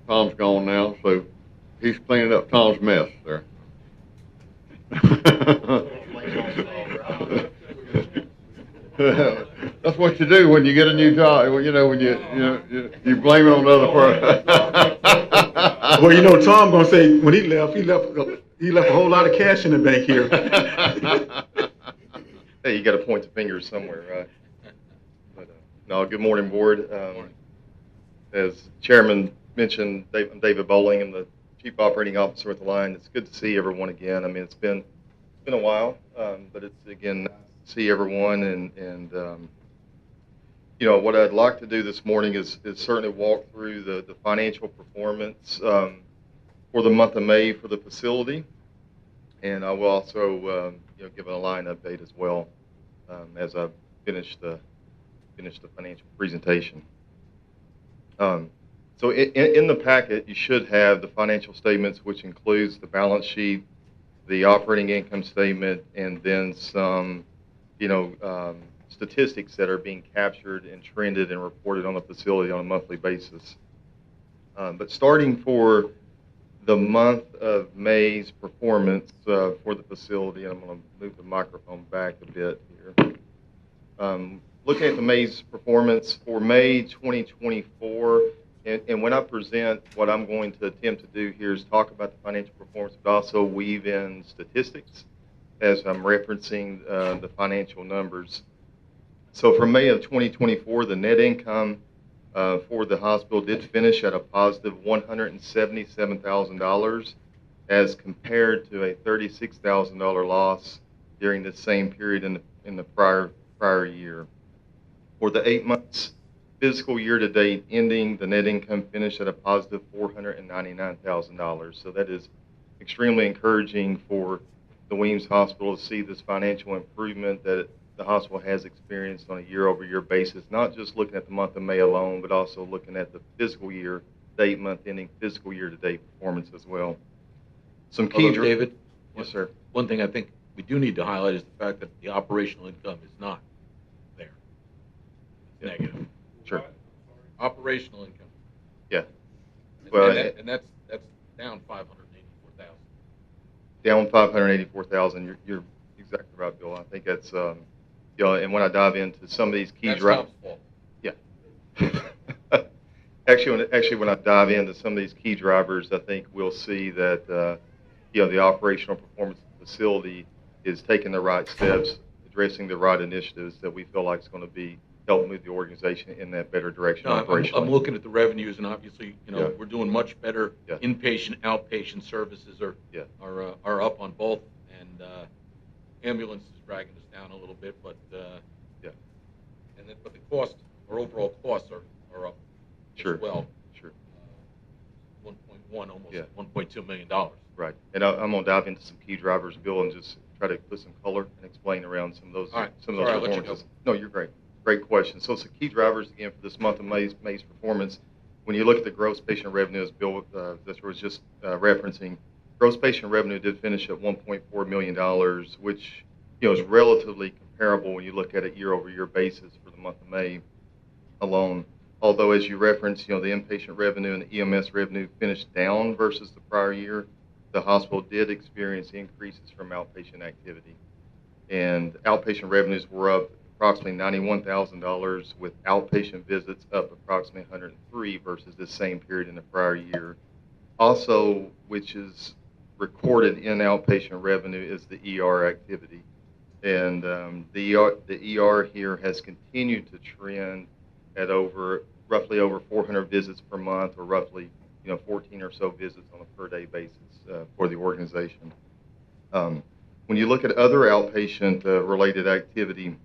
Tom's gone now, so he's cleaning up Tom's mess there. That's what you do when you get a new job. Well, you know, when you blame it on the other person. Well, you know, Tom gonna say, when he left a whole lot of cash in the bank here. Hey, you got to point the finger somewhere, right? But, no, good morning, board. As Chairman mentioned, I'm David Bowling. I'm the Chief Operating Officer with the line. It's good to see everyone again. I mean, it's been a while, but it's, again, nice to see everyone. And you know, what I'd like to do this morning is certainly walk through the financial performance for the month of May for the facility. And I will also you know, give a line update as well as I finish the financial presentation. So in the packet, you should have the financial statements, which includes the balance sheet, the operating income statement, and then some, you know, statistics that are being captured and trended and reported on the facility on a monthly basis. But starting for the month of May's performance for the facility, I'm going to move the microphone back a bit here. Looking at the May's performance for May 2024, and when I present, what I'm going to attempt to do here is talk about the financial performance, but also weave in statistics as I'm referencing the financial numbers. So for May of 2024, the net income for the hospital did finish at a positive $177,000 as compared to a $36,000 loss during the same period in the prior year. For the 8 months fiscal year to date ending, the net income finished at a positive $499,000. So that is extremely encouraging for the Weems Hospital to see this financial improvement that the hospital has experienced on a year-over-year basis, not just looking at the month of May alone, but also looking at the fiscal year, the 8-month ending fiscal year-to-date performance as well. Some key... David? Yes, sir. One thing I think we do need to highlight is the fact that the operational income is not there. It's negative. Sure. Operational income. Yeah. And, Well, and that's down $584,000. Down $584,000. You're exactly right, Bill. I think that's you know, and when I dive into some of these key That's drivers, Tom's fault. yeah. actually, when I dive into some of these key drivers, I think we'll see that you know, the operational performance of the facility is taking the right steps, addressing the right initiatives that we feel like is going to be help move the organization in that better direction No, operationally. I'm looking at the revenues, and obviously, you know, Yeah. we're doing much better. Yeah. Inpatient, outpatient services are up on both, and ambulance is dragging us down a little bit, but but the cost, our overall costs are up Sure. as well. Sure. 1.1, almost Yeah. $1.2 million. Right. And I'm going to dive into some key drivers, Bill, and just try to put some color and explain around some of those All right. some of those Sorry, I'll let you performances. No, you're great. Great question. So some key drivers again for this month of May's performance. When you look at the gross patient revenue, as Bill that was just referencing, gross patient revenue did finish at $1.4 million, which, you know, is relatively comparable when you look at it year-over-year basis for the month of May alone. Although, as you referenced, you know, the inpatient revenue and the EMS revenue finished down versus the prior year, the hospital did experience increases from outpatient activity. And outpatient revenues were up approximately $91,000, with outpatient visits up approximately 103 versus the same period in the prior year. Also, which is recorded in outpatient revenue, is the ER activity. And the ER here has continued to trend at roughly over 400 visits per month, or roughly, you know, 14 or so visits on a per day basis for the organization. When you look at other outpatient related activity,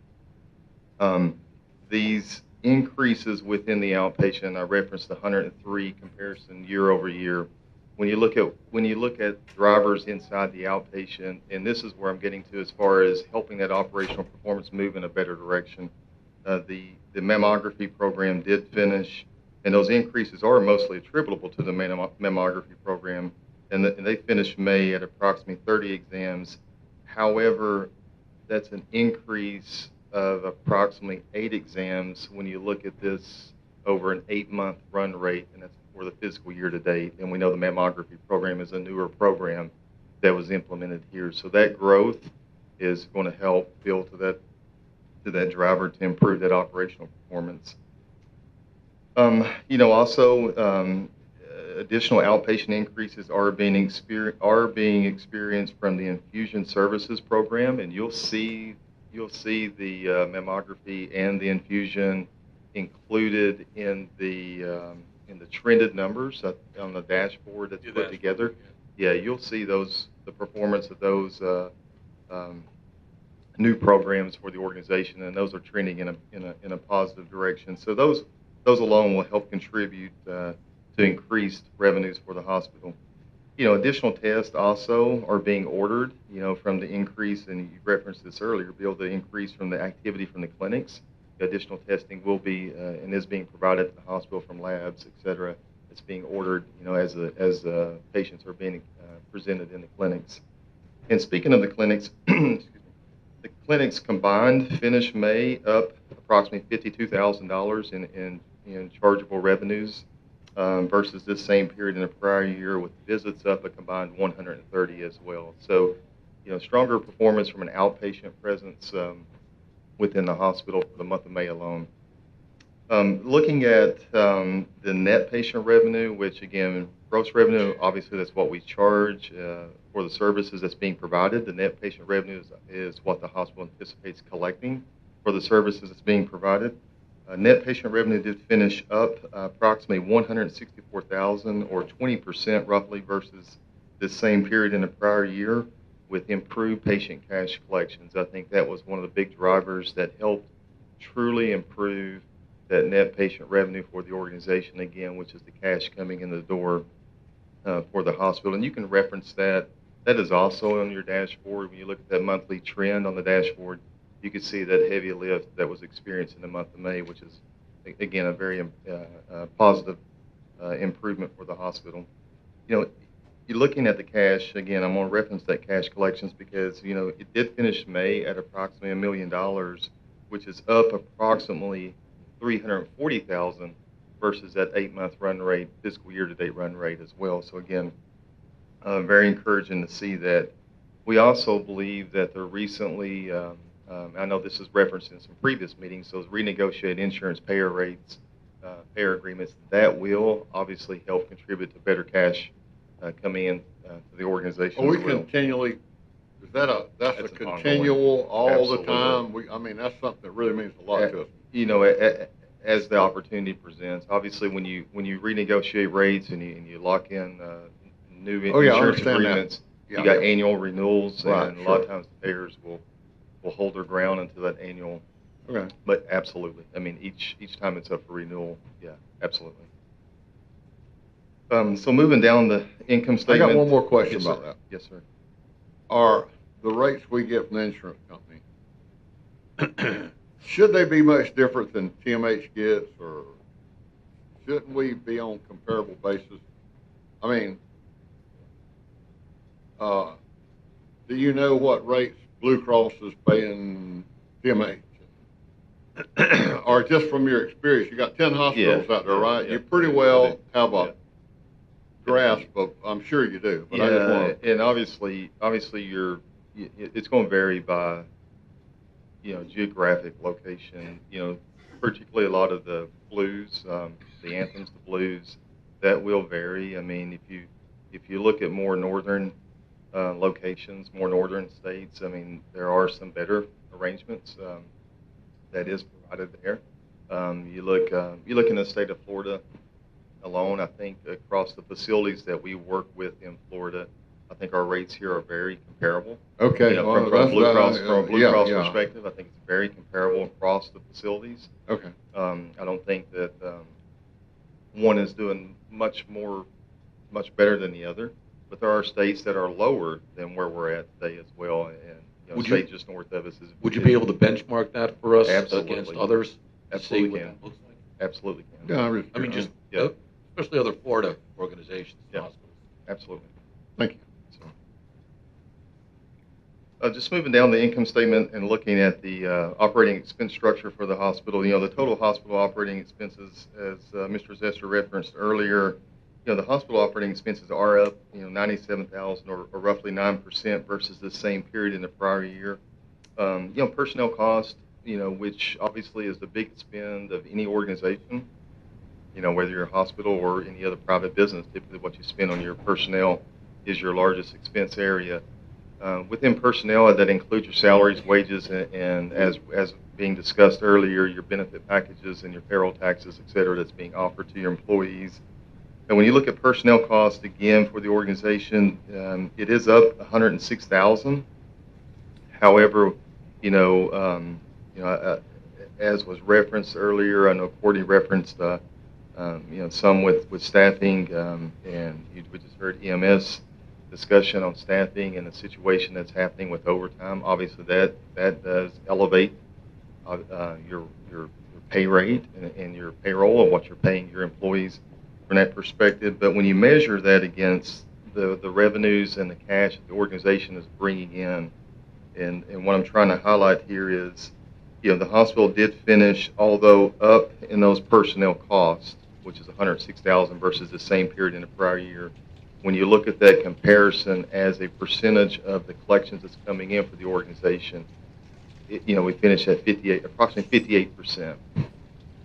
these increases within the outpatient, I referenced the 103 comparison year over year. When you look at drivers inside the outpatient, and this is where I'm getting to as far as helping that operational performance move in a better direction. The mammography program did finish, and those increases are mostly attributable to the mammography program, and they finished May at approximately 30 exams. However, that's an increase of approximately 8 exams when you look at this over an 8-month run rate, and that's for the fiscal year to date. And we know the mammography program is a newer program that was implemented here. So that growth is going to help build to that driver to improve that operational performance. Also, additional outpatient increases are being experienced from the infusion services program, and you'll see the mammography and the infusion included in the trended numbers on the dashboard that's put together. Yeah, you'll see the performance of those new programs for the organization, and those are trending in a positive direction. So those alone will help contribute to increased revenues for the hospital. Additional tests also are being ordered, from the increase, and you referenced this earlier, Bill, the increase from the activity from the clinics. Additional testing will be and is being provided to the hospital from labs, et cetera. It's being ordered, as patients are being presented in the cliniks. And speaking of the clinics, excuse me, the clinics combined finished May up approximately $52,000 in chargeable revenues versus this same period in the prior year, with visits up a combined 130 as well. So, stronger performance from an outpatient presence within the hospital for the month of May alone. Looking at the net patient revenue, which again, gross revenue, obviously that's what we charge for the services that's being provided. The net patient revenue is what the hospital anticipates collecting for the services that's being provided. Net patient revenue did finish up approximately $164,000 or 20% roughly versus this same period in the prior year, with improved patient cash collections. I think that was one of the big drivers that helped truly improve that net patient revenue for the organization again, which is the cash coming in the door for the hospital. And you can reference that. That is also on your dashboard. When you look at that monthly trend on the dashboard, you can see that heavy lift that was experienced in the month of May, which is, again, a very positive improvement for the hospital. You're looking at the cash, again, I'm going to reference that cash collections because, it did finish May at approximately $1 million, which is up approximately $340,000 versus that 8-month run rate, fiscal year-to-date run rate as well. So again, very encouraging to see that. We also believe that the recently, I know this is referenced in some previous meetings, those renegotiated insurance payer rates, payer agreements, that will obviously help contribute to better cash coming in to the organization. Are we as well. continually, that's a An continual all Absolutely. the time? That's something that really means a lot to us. As the opportunity presents, obviously when you renegotiate rates and you lock in new Oh, yeah, I insurance understand that. agreements, Yeah, you got yeah. annual renewals, Right, and a lot of sure. times the payers will hold their ground until that annual. Okay. But absolutely, each time it's up for renewal, yeah, absolutely. So moving down the income I statement. got one more question Yes, about sir. that. Yes, sir. Are the rates we get from the insurance company, should they be much different than TMH gets, or shouldn't we be on comparable basis? Do you know what rates Blue Cross is paying TMH? Or just from your experience, you got 10 hospitals out there, right? Yeah, You pretty well I do. have Yeah. a grasp of, I'm sure you do, but I just Yeah, want to. and obviously, it's going to vary by, geographic location. Particularly a lot of the blues, the anthems, the blues, that will vary. If you look at more northern locations, more northern states, there are some better arrangements that is provided there. You look in the state of Florida alone, I think across the facilities that we work with in Florida, I I think our rates here are very comparable. Okay, You know, well, from a that's, Blue Cross, from a Blue yeah, Cross yeah. perspective, I think it's very comparable across the facilities. Okay, I don't think that one is doing much better than the other, but there are states that are lower than where we're at today as well, and you know, Would you- state just north of us is. Would you be able to benchmark that for us Absolutely. against others? To see Absolutely what can. that looks like? Absolutely can. yeah, I mean, just, Yeah. especially other Florida organizations, Yeah. hospitals. Absolutely. thank you. Just moving down the income statement and looking at the operating expense structure for the hospital, you know, the total hospital operating expenses, as Mr. Zester referenced earlier, you know, the hospital operating expenses are up, you know, 97,000 or roughly 9% versus the same period in the prior year. You know, personnel cost, you know, which obviously is the biggest spend of any organization, you know, whether you're a hospital or any other private business, typically what you spend on your personnel is your largest expense area. Within personnel, that includes your salaries, wages, and as being discussed earlier, your benefit packages and your payroll taxes, et cetera, that's being offered to your employees. And when you look at personnel costs, again, for the organization, it is up 106,000. However, as was referenced earlier, I know Courtney referenced, some with staffing, we just heard EMS discussion on staffing and the situation that's happening with overtime. Obviously, that does elevate your pay rate and your payroll of what you're paying your employees from that perspective. But when you measure that against the revenues and the cash that the organization is bringing in, and what I'm trying to highlight here is, you know, the hospital did finish, although up in those personnel costs, which is 106,000 versus the same period in the prior year. When you look at that comparison as a percentage of the collections that's coming in for the organization, we finished at approximately 58%.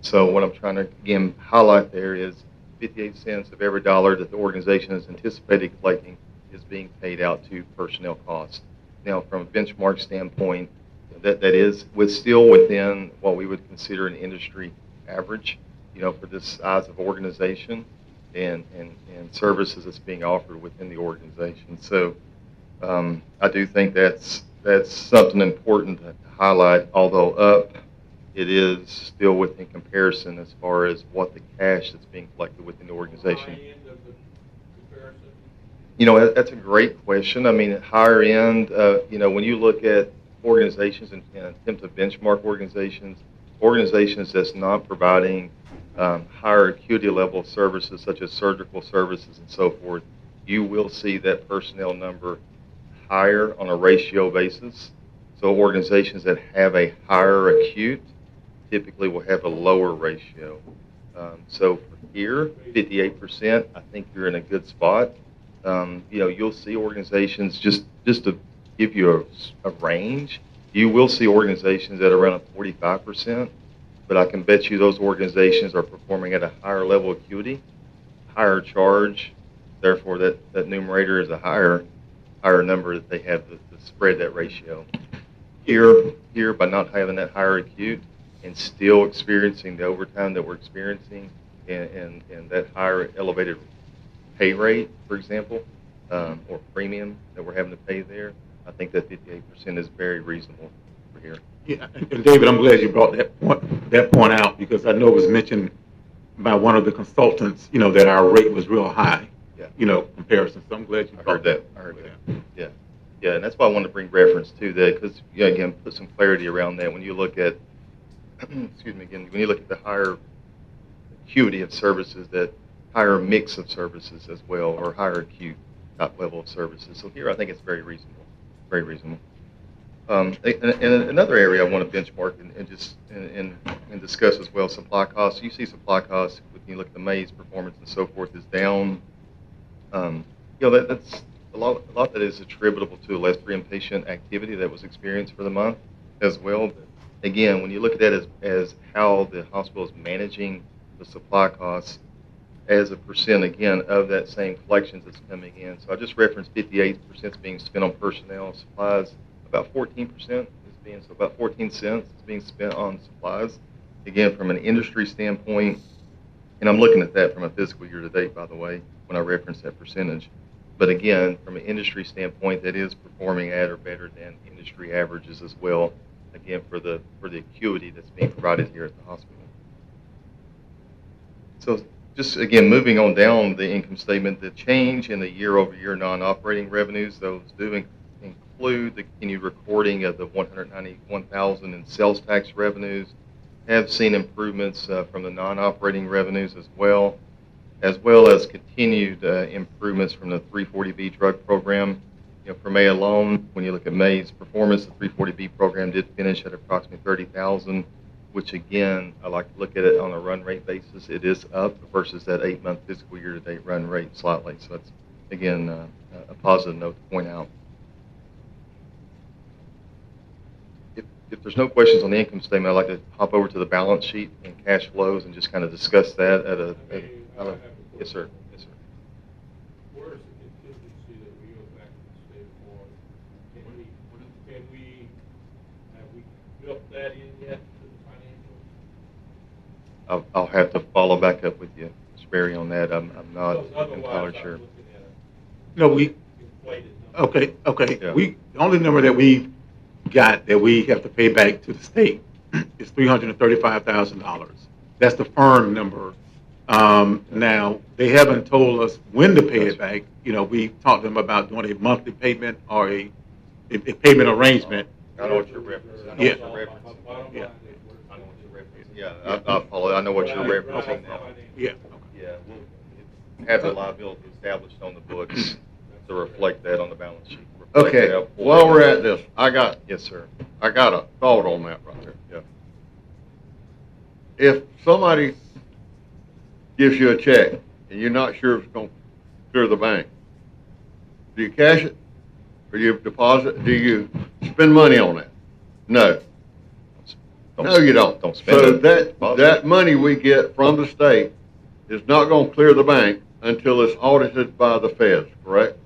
So what I'm trying to, again, highlight there is 58 cents of every dollar that the organization is anticipated collecting is being paid out to personnel costs. Now, from a benchmark standpoint, that is still within what we would consider an industry average, for this size of organization and services that's being offered within the organization. So I do think that's something important to highlight. Although up, it is still within comparison as far as what the cash that's being collected within the organization. High end of the comparison? That's a great question. I mean, at higher end, when you look at organizations and attempt to benchmark organizations that's not providing higher acuity level services such as surgical services and so forth, you will see that personnel number higher on a ratio basis. So organizations that have a higher acute typically will have a lower ratio. So for here, 58%, I think you're in a good spot. You'll see organizations, just to give you a range, you will see organizations at around a 45%, but I can bet you those organizations are performing at a higher level of acuity, higher charge, therefore that numerator is a higher number that they have to spread that ratio. Here, by not having that higher acute and still experiencing the overtime that we're experiencing and that higher elevated pay rate, for example, or premium that we're having to pay there, I think that 58% is very reasonable for here. Yeah, and David, I'm glad you brought that point out, because I know it was mentioned by one of the consultants, that our rate was real high, Yeah. Comparison. So I'm glad you I heard that. Yeah, and that's why I wanted to bring reference to that, because, again, put some clarity around that. When you look at, when you look at the higher acuity of services, that higher mix of services as well, or higher acute type level of services. So here, I think it's very reasonable. Very reasonable. And another area I want to benchmark and discuss as well, supply costs. You see supply costs, when you look at the May's performance and so forth, is down. That's a lot that is attributable to less pre-inpatient activity that was experienced for the month as well. But again, when you look at that as how the hospital is managing the supply costs as a percent, again, of that same collections that's coming in. So I just referenced 58% is being spent on personnel. Supplies, about 14% about 14 cents is being spent on supplies. Again, from an industry standpoint, and I'm looking at that from a fiscal year to date, by the way, when I reference that percentage. But again, from an industry standpoint, that is performing at or better than industry averages as well, again, for the acuity that's being provided here at the hospital. So just, again, moving on down the income statement, the change in the year-over-year non-operating revenues, those do include the continued recording of the $191,000 in sales tax revenues, have seen improvements from the non-operating revenues as well as continued improvements from the 340B drug program. You know, for May alone, when you look at May's performance, the 340B program did finish at approximately $30,000, which again, I like to look at it on a run rate basis. It is up versus that 8-month fiscal year-to-date run rate slightly. So that's, again, a positive note to point out. If there's no questions on the income statement, I'd like to hop over to the balance sheet and cash flows and just kind of discuss that at a yes, sir. Yes, sir. Where's the contingency that we go back to the state of Florida? Have we built that in yet to the financials? I'll have to follow back up with you, Mr. Berry, on that. I'm not Because otherwise, entirely I'm sure. looking at No, we, an inflated number. okay, Yeah. the only number that we got that we have to pay back to the state is $335,000. That's the firm number. Now, they haven't told us when to pay it back. You know, we talked to them about doing a monthly payment or a payment arrangement. I know what you're referencing. I know Yeah. what you're referencing. Bottom Yeah. line is I know what you're referencing. Yeah. I apologize. I know what you're referencing now. Yeah. Yeah, we'll have the liability established on the books to reflect that on the balance sheet. Reflect Okay, that for- while we're at this, I got Yes, sir. a thought on that right there. Yeah. If somebody gives you a check and you're not sure if it's going to clear the bank, do you cash it or you deposit? Do you spend money on that? No. No, you don't. Don't spend So it. that money we get from the state is not going to clear the bank until it's audited by the feds, correct?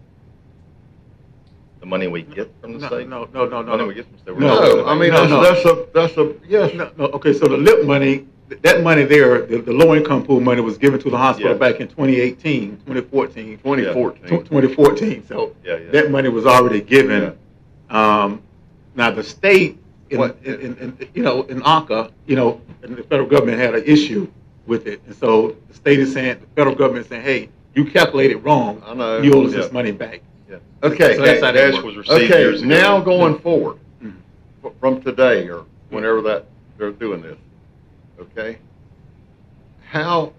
The money we get from the No, state? no. The money we get from the state. we're No, not spending No, I it. mean, No. that's a, yes. No, okay, so the LIP money, that money there, the low-income pool money was given to the hospital Yeah. back in 2018, 2014. 2014. 2014, so Yeah. that money was already given. Now, the state, in What- in ACA, and the federal government had an issue with it. And so the state is saying, the federal government is saying, hey, you calculated wrong. I know. You owe us Yeah. this money back. Okay. So that's how that Cash works. was received Okay, years ago. now going forward, Mhm. from today or whenever that they're doing this, okay? How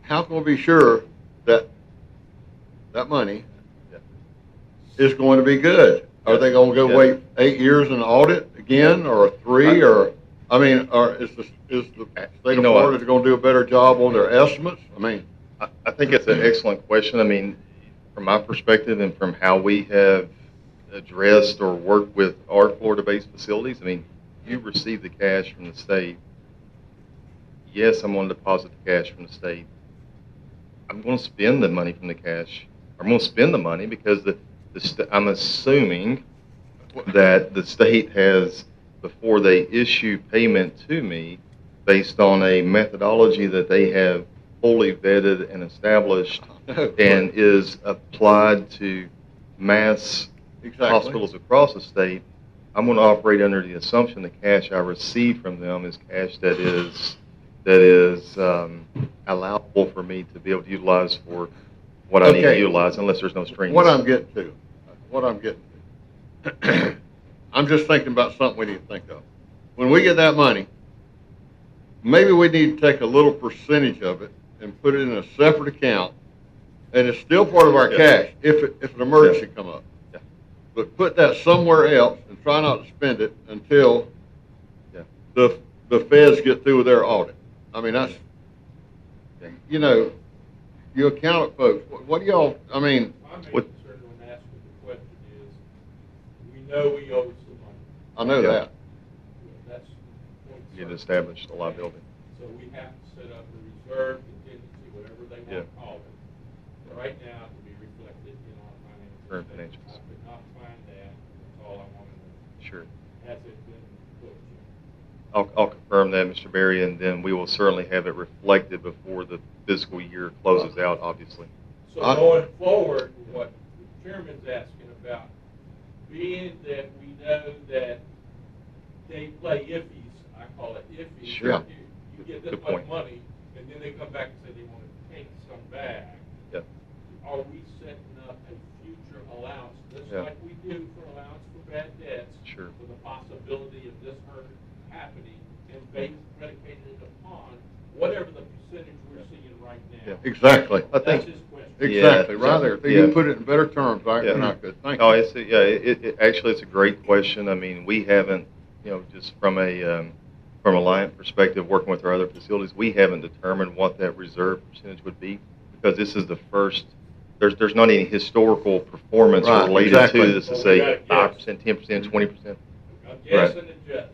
can we be sure that that money is going to be good? Are they going to go Yeah. wait 8 years and audit again, or 3, or I mean, or is the state of Florida going to do a better job on their estimates? I mean, I think it's an excellent question. I mean, from my perspective and from how we have addressed or worked with our Florida-based facilities, I mean, you receive the cash from the state. Yes, I'm going to deposit the cash from the state. I'm going to spend the money from the cash. I'm going to spend the money because I'm assuming that the state has, before they issue payment to me, based on a methodology that they have fully vetted and established and is applied to mass exactly. hospitals across the state, I'm going to operate under the assumption the cash I receive from them is cash that is allowable for me to be able to utilize for what I need to Okay. utilize, unless there's no strings. What I'm getting to, I'm just thinking about something we need to think of. When we get that money, maybe we need to take a little percentage of it and put it in a separate account, and it's still part of our Yeah. cash if an emergency come up. Yeah. But put that somewhere else and try not to spend it until Yeah. the feds get through with their audit. I mean, that's, you accountant folks, what do y'all, I mean, My main What- concern when asking the question is, we know we owe some money. I know Yeah. that. That's the point. Get established a liability. So we have to set up a reserve contingency, whatever they Yeah. want to call it. Right now, to be reflected in our financial Current statements. financials. I could not find that, that's all I wanted to know. Sure. Has it been put yet? I'll confirm that, Mr. Berry, and then we will certainly have it reflected before the fiscal year closes out, obviously. So going forward, what the chairman's asking about, being that we know that they play iffies, I call it iffies. Sure. You get this Good much point. money, and then they come back and say they want to take some back. Yeah. Are we setting up a future allowance, just Yeah. like we do for allowance for bad debts? Sure. For the possibility of this happening, and predicated upon whatever the percentage we're seeing right now? Yeah. Exactly. I That's think, his question. Exactly, right there. Yeah. You put it in better terms, than I could. Thank oh, you. actually, it's a great question. I mean, we haven't, just from a Alliant perspective, working with our other facilities, we haven't determined what that reserve percentage would be, because this is the first, there's not any historical performance Right, related exactly. to this to Well, we say gotta 5%, 10%, 20%. Guess Right. and adjust.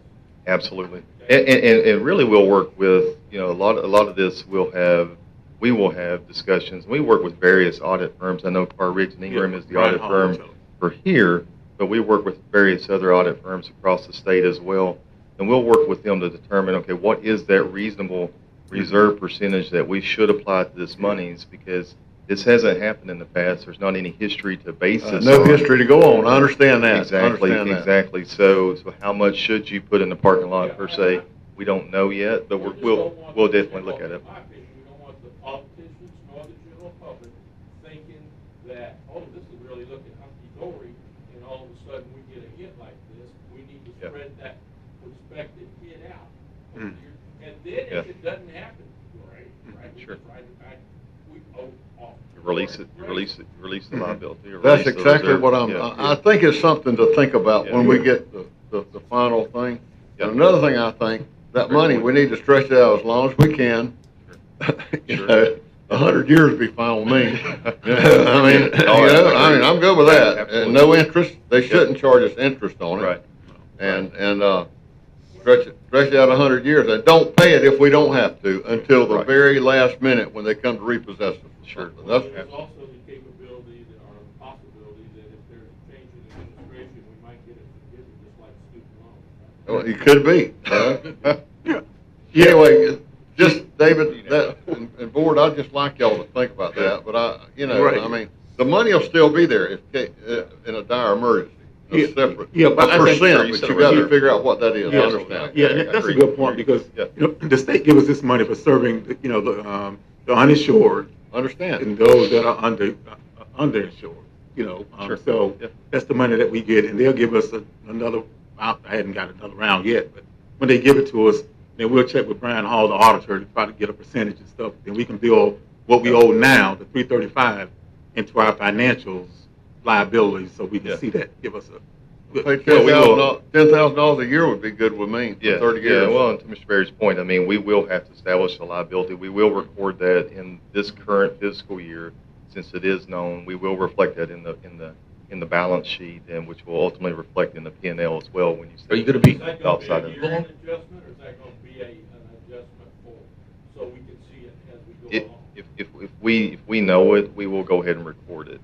Absolutely. And really we'll work with, a lot of this we will have discussions. We work with various audit firms. I know Carr Riggs and Ingram is the Brian audit Hall, firm so. for here, but we work with various other audit firms across the state as well. And we'll work with them to determine, okay, what is that reasonable reserve percentage that we should apply to this monies, because this hasn't happened in the past. There's not any history to base this No on. history to go on, I understand that. I Exactly, understand that. exactly. So how much should you put in the parking lot per se? We don't know yet, but we'll definitely look at it. In my opinion, we don't want the politicians nor the general public thinking that, oh, this is really looking hunky-dory, and all of a sudden we get a hit like this. We need to Yeah. spread that expected hit out. Mm. And then Yeah. if it doesn't happen, right, we Sure. just write it back, we owe off. You release it, you release the liability. or That's release the exactly reserve. what I'm, Yeah, I think it's something to think about when Yeah. we get the final thing. Yeah. And another thing, I think, that Great money, point. we need to stretch it out as long as we can. You Sure. know, 100 years would be fine with me. Oh, I agree. I'm good with that. Absolutely. And no interest, they shouldn't charge us interest on it. Right. And stretch it out 100 years, and don't pay it if we don't have to, until the Right. very last minute when they come to repossess us. Sure. That's, There's also the capability that, or the possibility that if there's a change in administration, we might get it forgiven, just like student loans. well, it could be. Anyway, just, David, that, and board, I'd just like y'all to think about that, but Right. I mean, the money will still be there in a dire emergency. Yeah, That's separate. yeah, but I think- Percent, you but said you it gotta right. figure out what that is, I Yeah. understand. Yeah, I that's a agree. good point, because, Yeah. the state gives us this money for serving, the uninsured Understand. and those that are underinsured, Sure. so Yeah. that's the money that we get, and they'll give us another, I hadn't got another round yet, but when they give it to us, then we'll check with Brian Hall, the auditor, to try to get a percentage and stuff, then we can bill what we owe now, the 335, into our financials liabilities, so we can Yeah. see that, give us a. Pay Well, we will- $10,000 a year would be good with me for Yeah, 30 years. Yeah, well, and to Mr. Berry's point, I mean, we will have to establish a liability. We will record that in this current fiscal year, since it is known. We will reflect that in the balance sheet, and which will ultimately reflect in the P&L as well when you. Are you gonna be- Is that going to outside be of a year-end adjustment, or is that going to be an adjustment so we can see it as we go along? If we know it, we will go ahead and record it,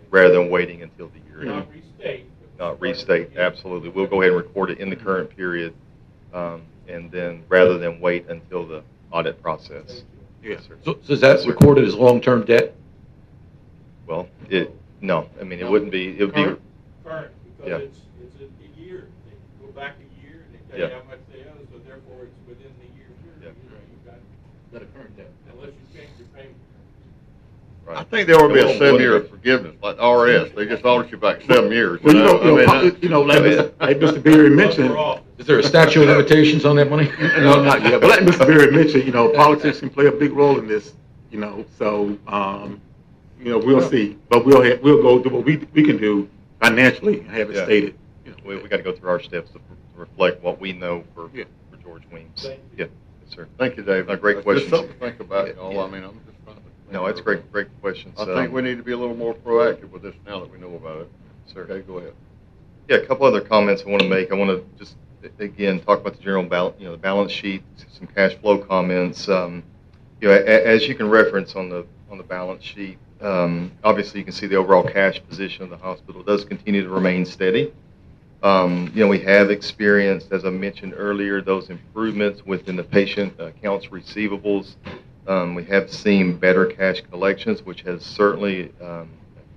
rather than waiting until the year end. Not restate. but Not start restate, again. absolutely. We'll go ahead and record it in the current period, and then, rather than wait until the audit process. Yeah. Yes, sir. So is that recorded as long-term debt? Well, no, I mean, it wouldn't be, it would be, Current, Yeah. because it's a year. They go back a year and they tell you Yeah. how much they owe, so therefore it's within the year period. Yeah. You've got, Got a current debt. unless you change your payment. I right. think there would be a Well, 7-year forgiveness, like RS, they just audit you back 7 years. Well, I mean, like Mr. Berry mentioned, Is there a statute of limitations on that money? no, not yet, but like Mr. Berry mentioned, politics can play a big role in this, so, we'll see. But we'll go do what we can do financially and have it Yeah. stated. We got to go through our steps to reflect what we know for Yeah. George Weems. Thank Yeah, yes, sir. Thank you, Dave. No, great That's questions. Just something to think about, y'all, Yeah. I mean, I'm just trying to. No, it's great questions. I think we need to be a little more proactive with this now that we know about it. Sir. Okay, go ahead. Yeah, a couple other comments I want to make. I want to just, again, talk about the general the balance sheet, some cash flow comments. As you can reference on the balance sheet, obviously you can see the overall cash position of the hospital does continue to remain steady. We have experienced, as I mentioned earlier, those improvements within the patient accounts receivables. We have seen better cash collections, which has certainly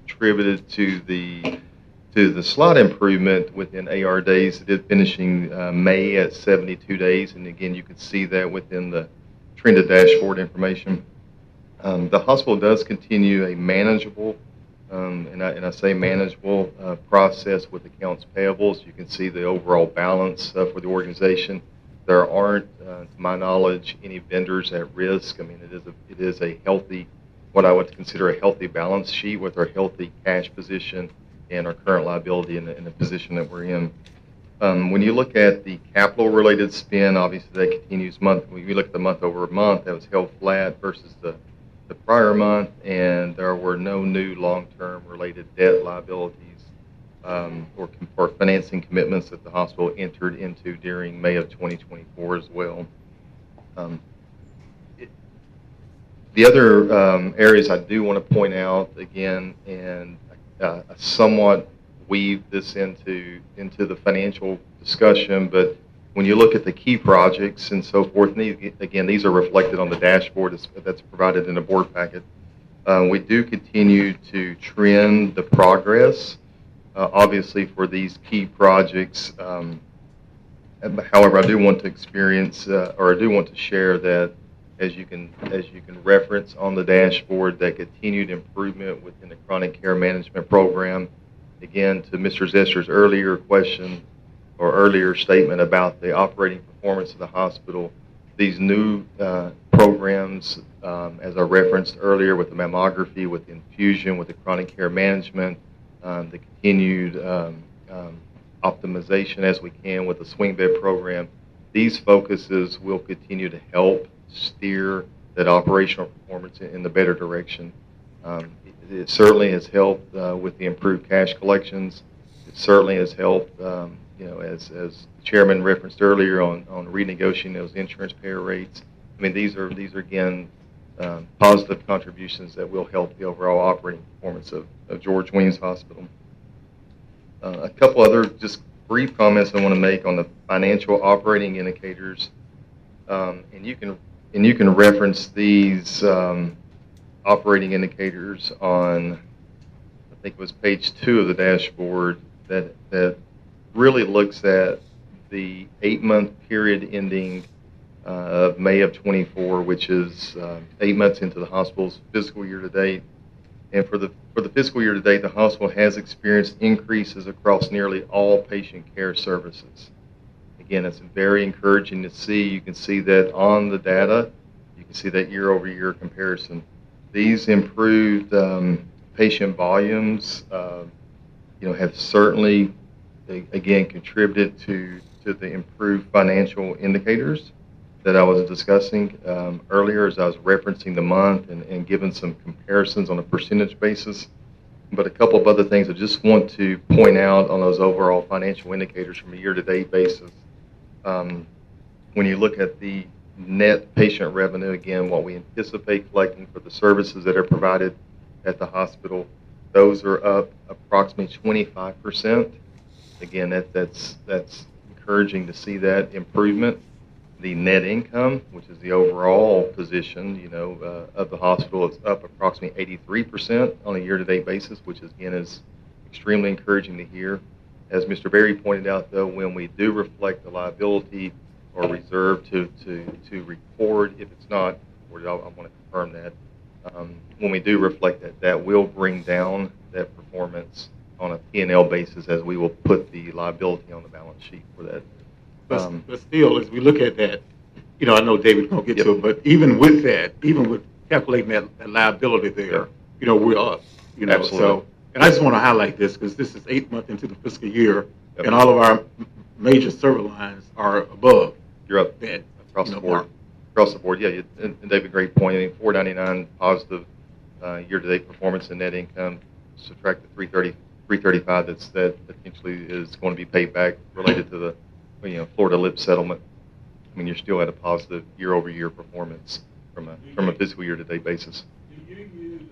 contributed to the slight improvement within AR days. It did finishing May at 72 days, and again, you can see that within the trended dashboard information. The hospital does continue a manageable, and I say manageable process with accounts payables. You can see the overall balance for the organization. There aren't, to my knowledge, any vendors at risk. I mean, it is a healthy, what I would consider a healthy balance sheet with our healthy cash position and our current liability in the position that we're in. When you look at the capital-related spend, obviously that continues month. When you look at the month over month, that was held flat versus the prior month, and there were no new long-term related debt liabilities or financing commitments that the hospital entered into during May of 2024 as well. The other areas I do want to point out again, and somewhat weave this into the financial discussion, but when you look at the key projects and so forth, and again, these are reflected on the dashboard that's provided in the board packet. We do continue to trend the progress, obviously, for these key projects. However, I do want to share that as you can reference on the dashboard, that continued improvement within the chronic care management program. Again, to Mr. Zester's earlier question or earlier statement about the operating performance of the hospital, these new programs, as I referenced earlier, with the mammography, with the infusion, with the chronic care management, the continued optimization as we can with the swing bed program, these focuses will continue to help steer that operational performance in the better direction. It certainly has helped with the improved cash collections. It certainly has helped, as the chairman referenced earlier on renegotiating those insurance payer rates. I mean, these are again positive contributions that will help the overall operating performance of George Weems Hospital. A couple other just brief comments I want to make on the financial operating indicators, and you can reference these operating indicators on, I think it was page 2 of the dashboard, that really looks at the 8-month period ending of May of 24, which is 8 months into the hospital's fiscal year to date. And for the fiscal year to date, the hospital has experienced increases across nearly all patient care services. Again, it's very encouraging to see. You can see that on the data. You can see that year-over-year comparison. These improved patient volumes, have certainly, again, contributed to the improved financial indicators that I was discussing earlier as I was referencing the month and giving some comparisons on a percentage basis. But a couple of other things I just want to point out on those overall financial indicators from a year-to-date basis. When you look at the net patient revenue, again, what we anticipate collecting for the services that are provided at the hospital, those are up approximately 25%. Again, that's encouraging to see that improvement. The net income, which is the overall position, of the hospital, is up approximately 83% on a year-to-date basis, which again is extremely encouraging to hear. As Mr. Berry pointed out, though, when we do reflect the liability or reserve to record, if it's not recorded, I want to confirm that. When we do reflect that will bring down that performance on a P&L basis, as we will put the liability on the balance sheet for that. But still, as we look at that, I know David's going to get to it, but even with that, even with calculating that liability there, we're up. Absolutely. So, and I just want to highlight this because this is 8 months into the fiscal year, and all of our major service lines are above. You're up that across the board. Across the board, yeah. And David, great point. I mean, 499 positive year-to-date performance in net income. Subtract the 335 that potentially is going to be paid back related to the Florida LIP settlement. I mean, you're still at a positive year-over-year performance from a fiscal year-to-date basis. Do you use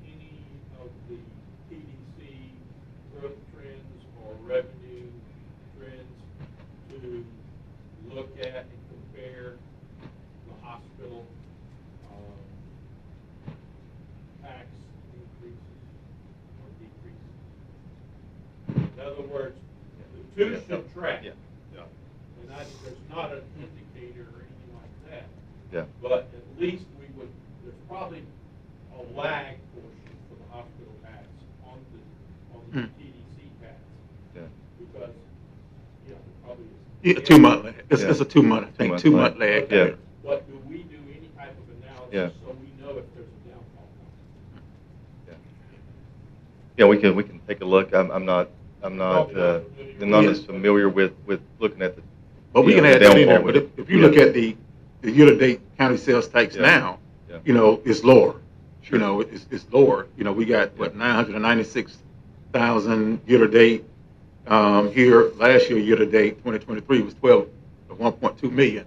any of the PDC growth trends or revenue trends to look at and compare the hospital two should track. Yeah. Yeah. And there's not an indicator or anything like that. Yeah. But at least there's probably a lag portion for the hospital tax on the TDC tax. Yeah. Because, you know, probably is. Yeah, 2 month lag. It's Yeah. a 2 month, I think, 2 month lag. Yeah. But do we do any type of analysis Yeah. so we know if there's a downfall coming? Yeah, we can take a look. I'm not as familiar with looking at the. But we you can know, add the that in there, downfall. but if you look at the year-to-date county sales tax Yeah. now, Yeah. you know, it's lower. Sure. You know, it's lower. You know, we got, what, 996,000 year-to-date. Here, last year-to-date, 2023 was 1.2 million.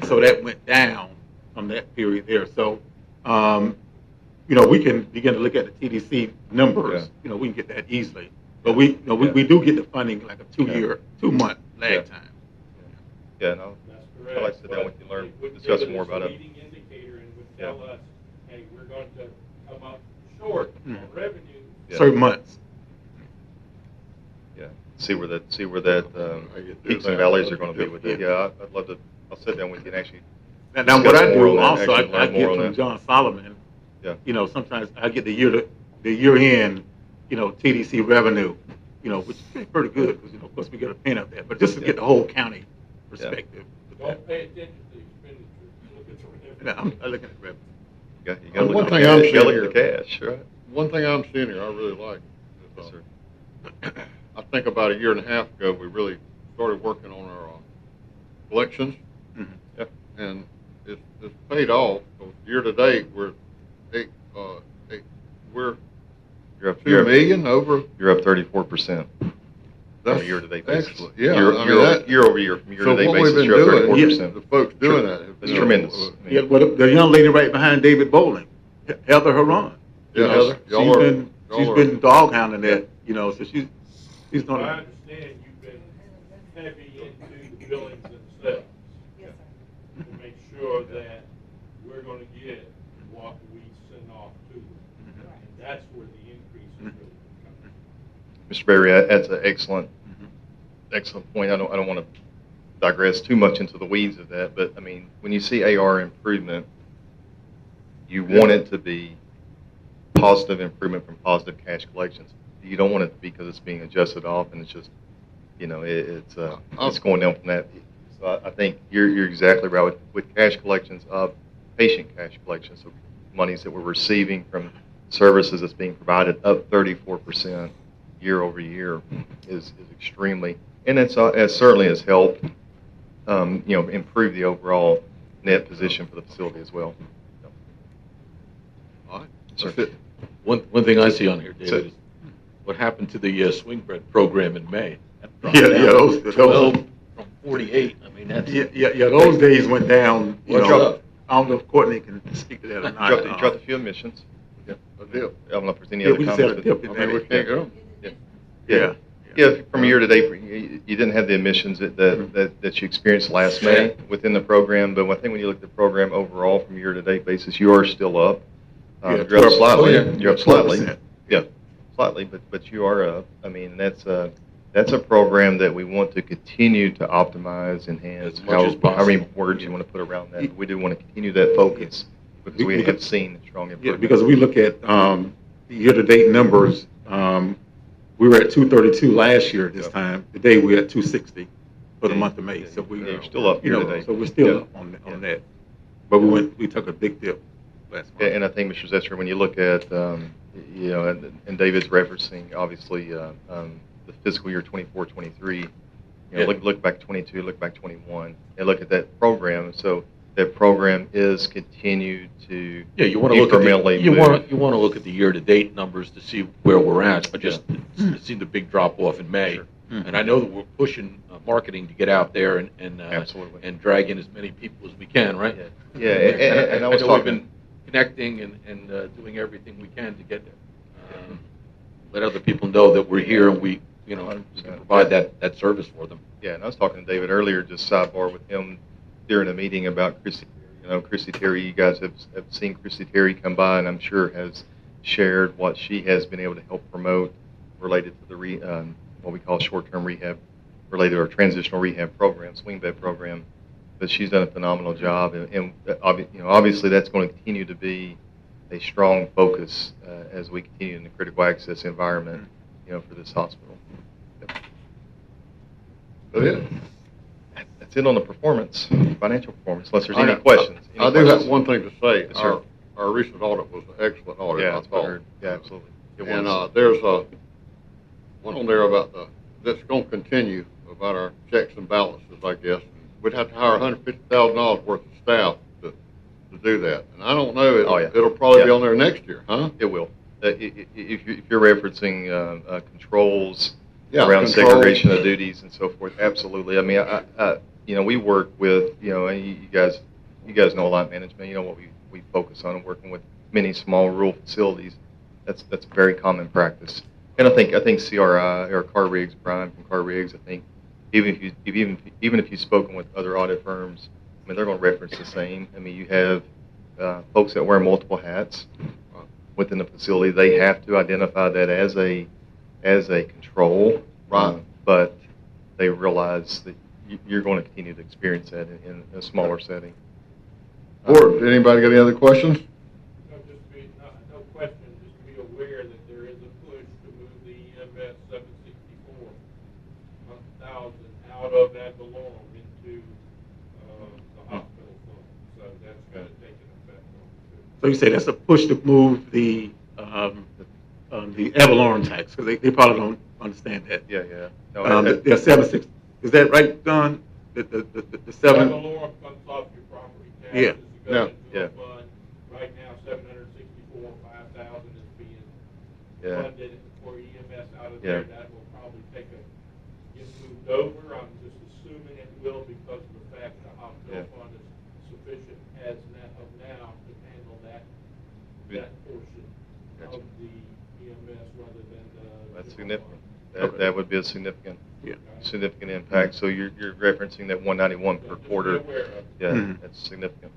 So that went down from that period there. So, you know, we can begin to look at the TDC numbers. Yeah. You know, we can get that easily. But we do get the funding like a 2-month lag Yeah. time. Yeah, no, That's I'd correct. like to sit down with you, But learn, it would discuss give more us about a it. leading indicator and would Yeah. tell us, hey, we're going to come up short on revenue. Yeah. Certain months. Yeah, see where that peaks and valleys are going to be with it. Yeah, I'd love to. I'll sit down with you and actually. Now what discuss I more do on that, also, actually I learn more get on from that. John Solomon. Yeah. You know, sometimes I get the year end, you know, TDC revenue, you know, which is pretty good because, you know, of course we get a pin of that, but just to get the whole county perspective. with that. Don't pay attention to the expenditure, look at the revenue. I'm looking at revenue. You got to One look at thing the I'm cash. You got to seeing look at the cash, right? One thing I'm seeing here I really like Yes, is, sir. I think about a year and a half ago, we really started working on our collections, Mhm. Yeah. and it's paid off. So year to date, we're You're up. 2 million over. You're up 34%. On That's a year-to-date basis. excellent. Yeah, Year, I mean, year, that- year over year, from So year-to-date what we've basis, been you're up doing, 34%. the folks doing that. That's tremendous. I mean, Yeah, well, the young lady right behind David Bowling, Heather Haran. You Yeah, know, Heather, y'all she's are- been y'all are- doghounding that, you know, so she's doing I it. understand you've been heavy into the billings themselves. To make sure that we're gonna get what we send off to them. And that's where the increase is really coming. Mr. Berry, that's an excellent point. I don't want to digress too much into the weeds of that, but I mean, when you see AR improvement, you want it to be positive improvement from positive cash collections. You don't want it to be because it's being adjusted off and it's just, you know, it's going down from that. So I think you're exactly right with cash collections of patient cash collections. So monies that we're receiving from services that's being provided up 34% year over year is extremely, and it certainly has helped, you know, improve the overall net position for the facility as well. All right. Sir. That's it. One thing I see on here, So- David, is what happened to the swing bread program in May? That dropped Yeah, down those- 12 from 48. I mean, that's. Yeah, those days went down, you What's know. up? I don't know if Courtney can speak to that or You not. dropped a few admissions. A deal. I don't know if there's any Yeah, other we just had a comments. dip but- in I mean, we can't go. Yeah. Yeah, from year to date, you didn't have the admissions that you experienced last May within the program, but I think when you look at the program overall from year to date basis, you are still up. Yeah, You're up 12 slightly. oh, yeah. You're up slightly. 12%. Yeah, slightly, but you are up. I mean, that's a program that we want to continue to optimize, enhance, As much as how many possible. words you want to put around that. We do want to continue that focus because we have seen strong Yeah, improvement. because we look at the year-to-date numbers, we were at 232 last year at this Yep. time. Today, we're at 260 for the Yeah, month of May. yeah, So we, yeah, you're still up you know, year-to-date. so we're still Yeah. up on Yeah. that. But we took a big dip last month. And I think, Mr. Zester, when you look at, you know, and David's referencing, obviously, the fiscal year 24-23, you know, Yeah. look back 22, look back 21, and look at that program. So that program is continued to Yeah, you want to look at incrementally you move. want to look at the year-to-date numbers to see where we're at. I just see the big drop off in May, Sure. and I know that we're pushing marketing to get out there and Absolutely. and drag in as many people as we can, right? Yeah, and I was know we've talking. been connecting and doing everything we can to get let other people know that we're here and we can 100%. provide that service for them. Yeah, and I was talking to David earlier, just sidebar with him during a meeting about Chrissy. You know, Chrissy Terry, you guys have seen Chrissy Terry come by, and I'm sure has shared what she has been able to help promote related to the what we call short-term rehab related to our transitional rehab program, swing bed program. But she's done a phenomenal job, and obviously that's going to continue to be a strong focus as we continue in the critical access environment, for this hospital. Yep. That it? That's it on the performance, financial performance. Unless there's any questions. I do have one thing to say. Yes, sir. Our recent audit was an excellent audit, Yeah, I that's what I thought. heard. Yeah, absolutely. It And was. there's one on there about that's going to continue about our checks and balances, I guess. We'd have to hire $150,000 worth of staff to do that. And I don't know, Oh, yeah. it'll probably be Yeah. on there next year, huh? It will. If you're referencing controls Yeah, around controls. segregation of duties and so forth, absolutely. I mean, we work with, and you guys know line management. You know what we focus on, working with many small rural facilities. That's very common practice. And I think CRI or Car Rigs, Brian from Car Rigs, I think even if you've spoken with other audit firms, I mean, they're going to reference the same. I mean, you have folks that wear multiple hats within the facility. They have to identify that as a control, Right. But they realize that you're going to continue to experience that in a smaller setting. Board, anybody got any other questions? No question, just be aware that there is a push to move the EMS 764,000 out of ad valorem into the hospital fund. So that's going to take an effect on it. So you say that's a push to move the ad valorem tax, because they probably don't understand that. Yeah. No, They're 7.6, is that right, Don? The Ad 7, valorem comes off your property taxes. Yeah. It goes Yeah. into a fund. Right now, 5,000 is being Yeah. funded for EMS out of Yeah. there. That will probably get moved over. I'm just assuming it will because of the fact the hospital Yeah. fund is sufficient as of now to handle that portion Gotcha. of the EMS rather than the. That's general significant. fund. That would be a significant yeah. impact. So you're referencing that 191 per Just be quarter. aware of it. Yeah, Mhm. that's significant.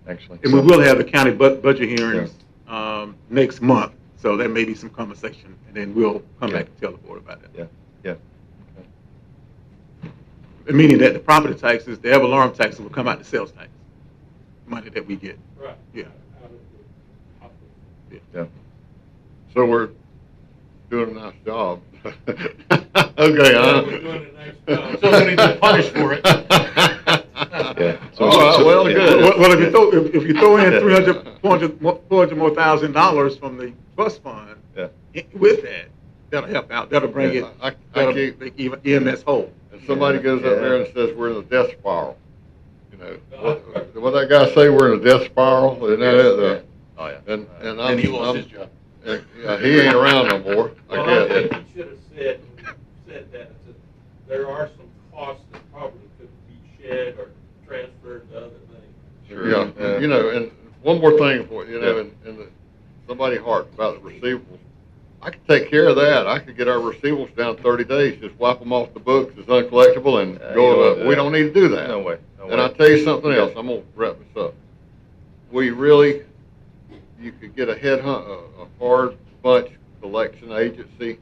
Actually. And we will have the county budget hearings next month, so there may be some conversation, and then we'll come back and tell the board about that. Yeah. Meaning that the property taxes, the ad valorem taxes will come out the sales tax, money that we get. Right. Yeah. Out of the hospital. Yeah. So we're doing a nice job. Okay, Yeah, we're doing a nice job. So they need to punish for it. Yeah. All right, well, yeah. good. Well, if you throw in $400 more dollars from the bus fund Yeah. with that, that'll help out. That'll bring Yeah, it. I That'll keep- make even EMS whole. And somebody goes up Yeah. there and says, we're in a death spiral. You know, what that guy say, we're in a death spiral? Isn't that it? Oh, yeah. And I'm. And he lost I'm- his job. Yeah, he ain't around no more, I Well, I guess. think he should have said that there are some costs that probably could be shed or transferred to other things. Sure. Yeah, you know, and one more thing for, you know, Yeah. and somebody harped about the receivables. I could take care of that. I could get our receivables down 30 days, just wipe them off the books as uncollectible and You don't go, wanna do we that. don't need to do that. No way. And I'll tell you something else, I'm gonna wrap this up. You could get a hard bunch collection agency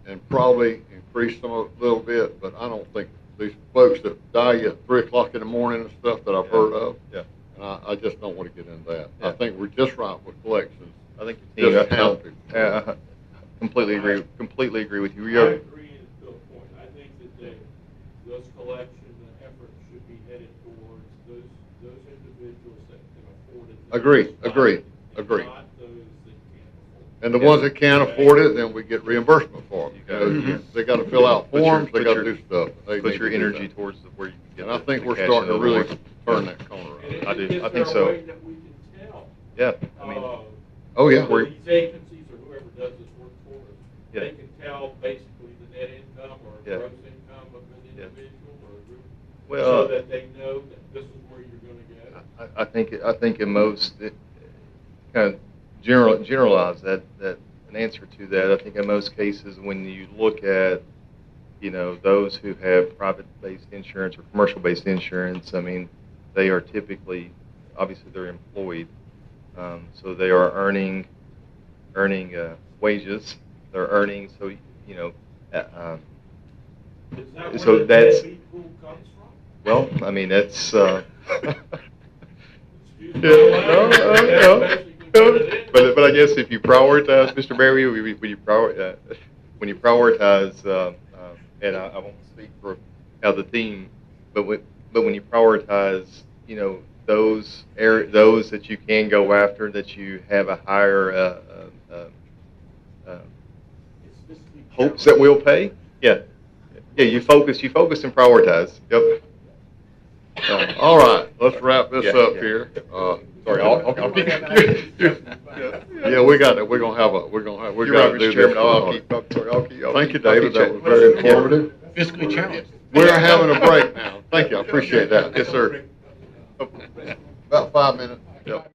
and probably increase them a little bit, but I don't think these folks that die at 3 o'clock in the morning and stuff that I've heard of. Yeah. And I just don't want to get into that. I Yeah. think we're just right with collections. I think your Just team, hound people. I completely agree with you. I We are, agree to a point. I think that those collection efforts should be headed towards those individuals that can afford it. Agree. Not those that can't afford it. And the ones that can't afford it, then we get reimbursement for them. You know, they gotta fill out Put your- forms, they put gotta your- do stuff. They put need your to do energy that. towards where you can get. And I the- think the we're cash starting to in the really door. turn that corner And around. I do. is I think there a so. way that we can tell? Yeah, I mean, Oh, yeah. Whether these agencies or whoever does this work for us, Yeah. they can tell basically the net income or Yeah. gross income of an Yeah. individual or a group, Well, so that they know that this is where you're gonna get it. I think in most, kind of generalize that, an answer to that. I think in most cases, when you look at, those who have private-based insurance or commercial-based insurance, I mean, they are typically, obviously, they're employed, so they are earning wages. They're earning, so Is that So where the that's- deadbeat pool comes from? Well, I mean, that's, Excuse yeah, my no, language, but no, that's basically what it is. but I guess if you prioritize, Mr. Berry, when you prioritize, and I won't speak for how the team, but when you prioritize, you know, those that you can go after, that you have a higher, uh, It's just to be hopes that will pay, yeah. Yeah, you focus and prioritize, yep. All right, let's wrap this Yeah, up yeah. here. Sorry, I'll keep. Yeah, we got it. We're gonna have, we You're gotta right, do Mr. Chairman, this. I'll keep, I'm sorry, I'll keep. Thank you, I'll David. keep That was checking. very informative. Fiscally challenged. We're having a break now. Thank you. I appreciate that. Yes, sir. About 5 minutes. Yep.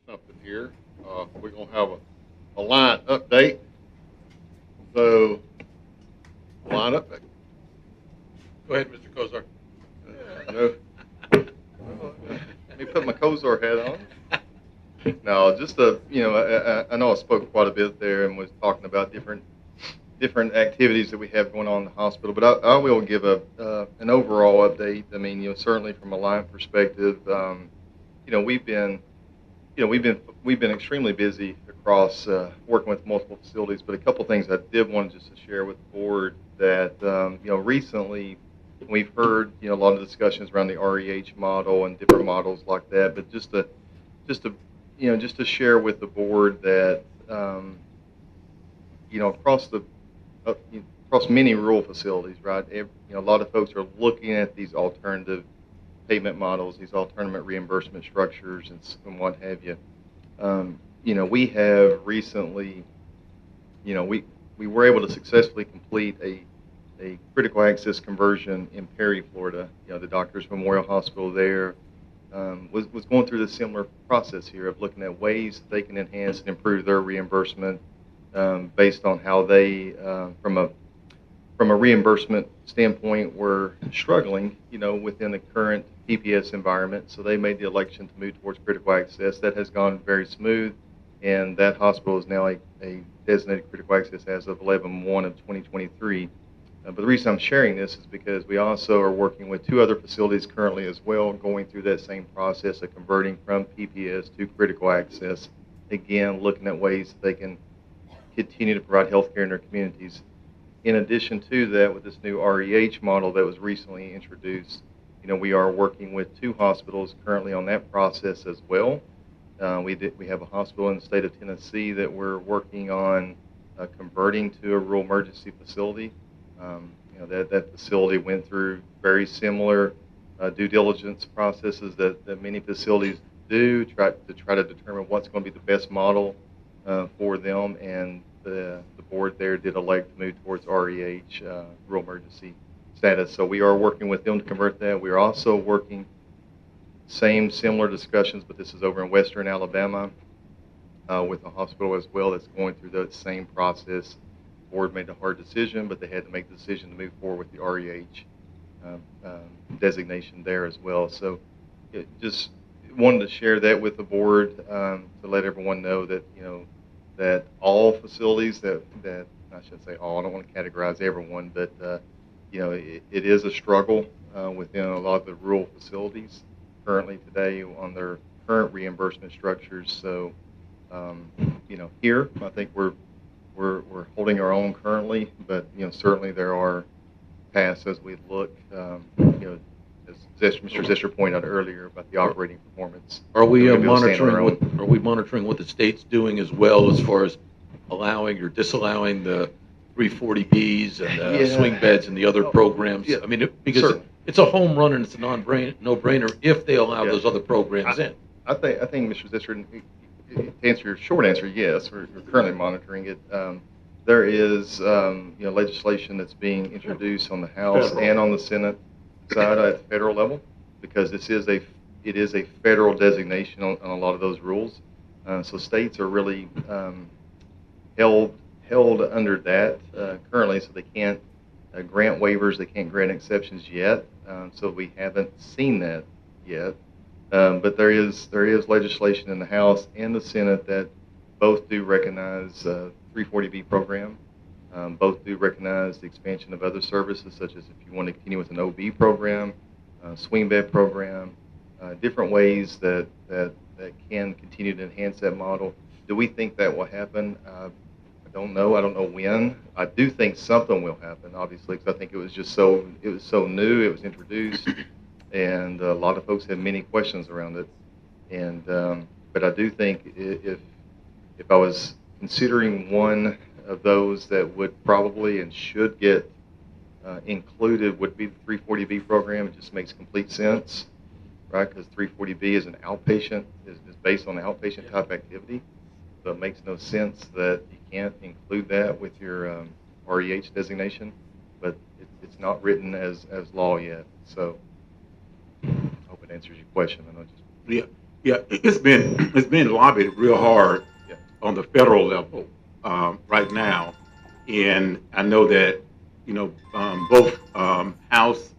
something here. We're gonna have a line update. So, line update. Go ahead, Mr. Kozar. No. Let me put my Kozar hat on. No, just I know I spoke quite a bit there and was talking about different activities that we have going on in the hospital, but I will give an overall update. I mean, certainly from a line perspective, we've been extremely busy across working with multiple facilities. But a couple things I did want just to share with the board that recently we've heard a lot of discussions around the REH model and different models like that. But just to share with the board that across many rural facilities, right? A lot of folks are looking at these alternative payment models, these alternative reimbursement structures, and what have you. We have recently, we were able to successfully complete a critical access conversion in Perry, Florida. The Doctors Memorial Hospital there was going through the similar process here of looking at ways they can enhance and improve their reimbursement based on how they, from a reimbursement standpoint, were struggling, within the current PPS environment. So they made the election to move towards critical access. That has gone very smooth, and that hospital is now a designated critical access as of 11/1 of 2023. But the reason I'm sharing this is because we also are working with 2 other facilities currently as well, going through that same process of converting from PPS to critical access. Again, looking at ways they can continue to provide health care in their communities. In addition to that, with this new REH model that was recently introduced, we are working with 2 hospitals currently on that process as well. We have a hospital in the state of Tennessee that we're working on converting to a rural emergency facility. That facility went through very similar due diligence processes that many facilities do to try to determine what's going to be the best model for them, and the board there did elect to move towards REH, rural emergency status. So we are working with them to convert that. We are also working similar discussions, but this is over in western Alabama with a hospital as well that's going through that same process. The board made the hard decision, but they had to make the decision to move forward with the REH designation there as well. So just wanted to share that with the board to let everyone know that that all facilities that I shouldn't say all, I don't want to categorize everyone, but it is a struggle within a lot of the rural facilities currently today on their current reimbursement structures. So here I think we're holding our own currently, but certainly there are paths as we look, as Mr. Zischer pointed out earlier about the operating performance. Are we We're gonna be able to stand on our monitoring what the state's doing as well as far as allowing or disallowing the 340Bs and Yeah. swing beds and the other programs? Yeah. I mean, because Certainly. it's a home run and it's a no-brainer if they allow Yeah. those other programs in. I think, Mr. Zischer, to answer your short answer, yes, we're currently monitoring it. There is, legislation that's being introduced on the House Federal. and on the Senate side at the federal level, because it is a federal designation on a lot of those rules. So states are really held under that currently, so they can't grant waivers, they can't grant exceptions yet. So we haven't seen that yet. But there is legislation in the House and the Senate that both do recognize 340B program. Both do recognize the expansion of other services, such as if you want to continue with an OB program, swing bed program, different ways that can continue to enhance that model. Do we think that will happen? I don't know. I don't know when. I do think something will happen, obviously, because I think it was so new, it was introduced, and a lot of folks had many questions around it. And but I do think if I was considering one of those that would probably and should get included, would be the 340B program. It just makes complete sense, right? Because 340B is an outpatient, is based on an outpatient type activity. So it makes no sense that you can't include that with your REH designation, but it's not written as law yet. So I hope it answers your question. I know just Yeah. Yeah, it's been lobbied real hard Yeah. on the federal level right now, and I know that both House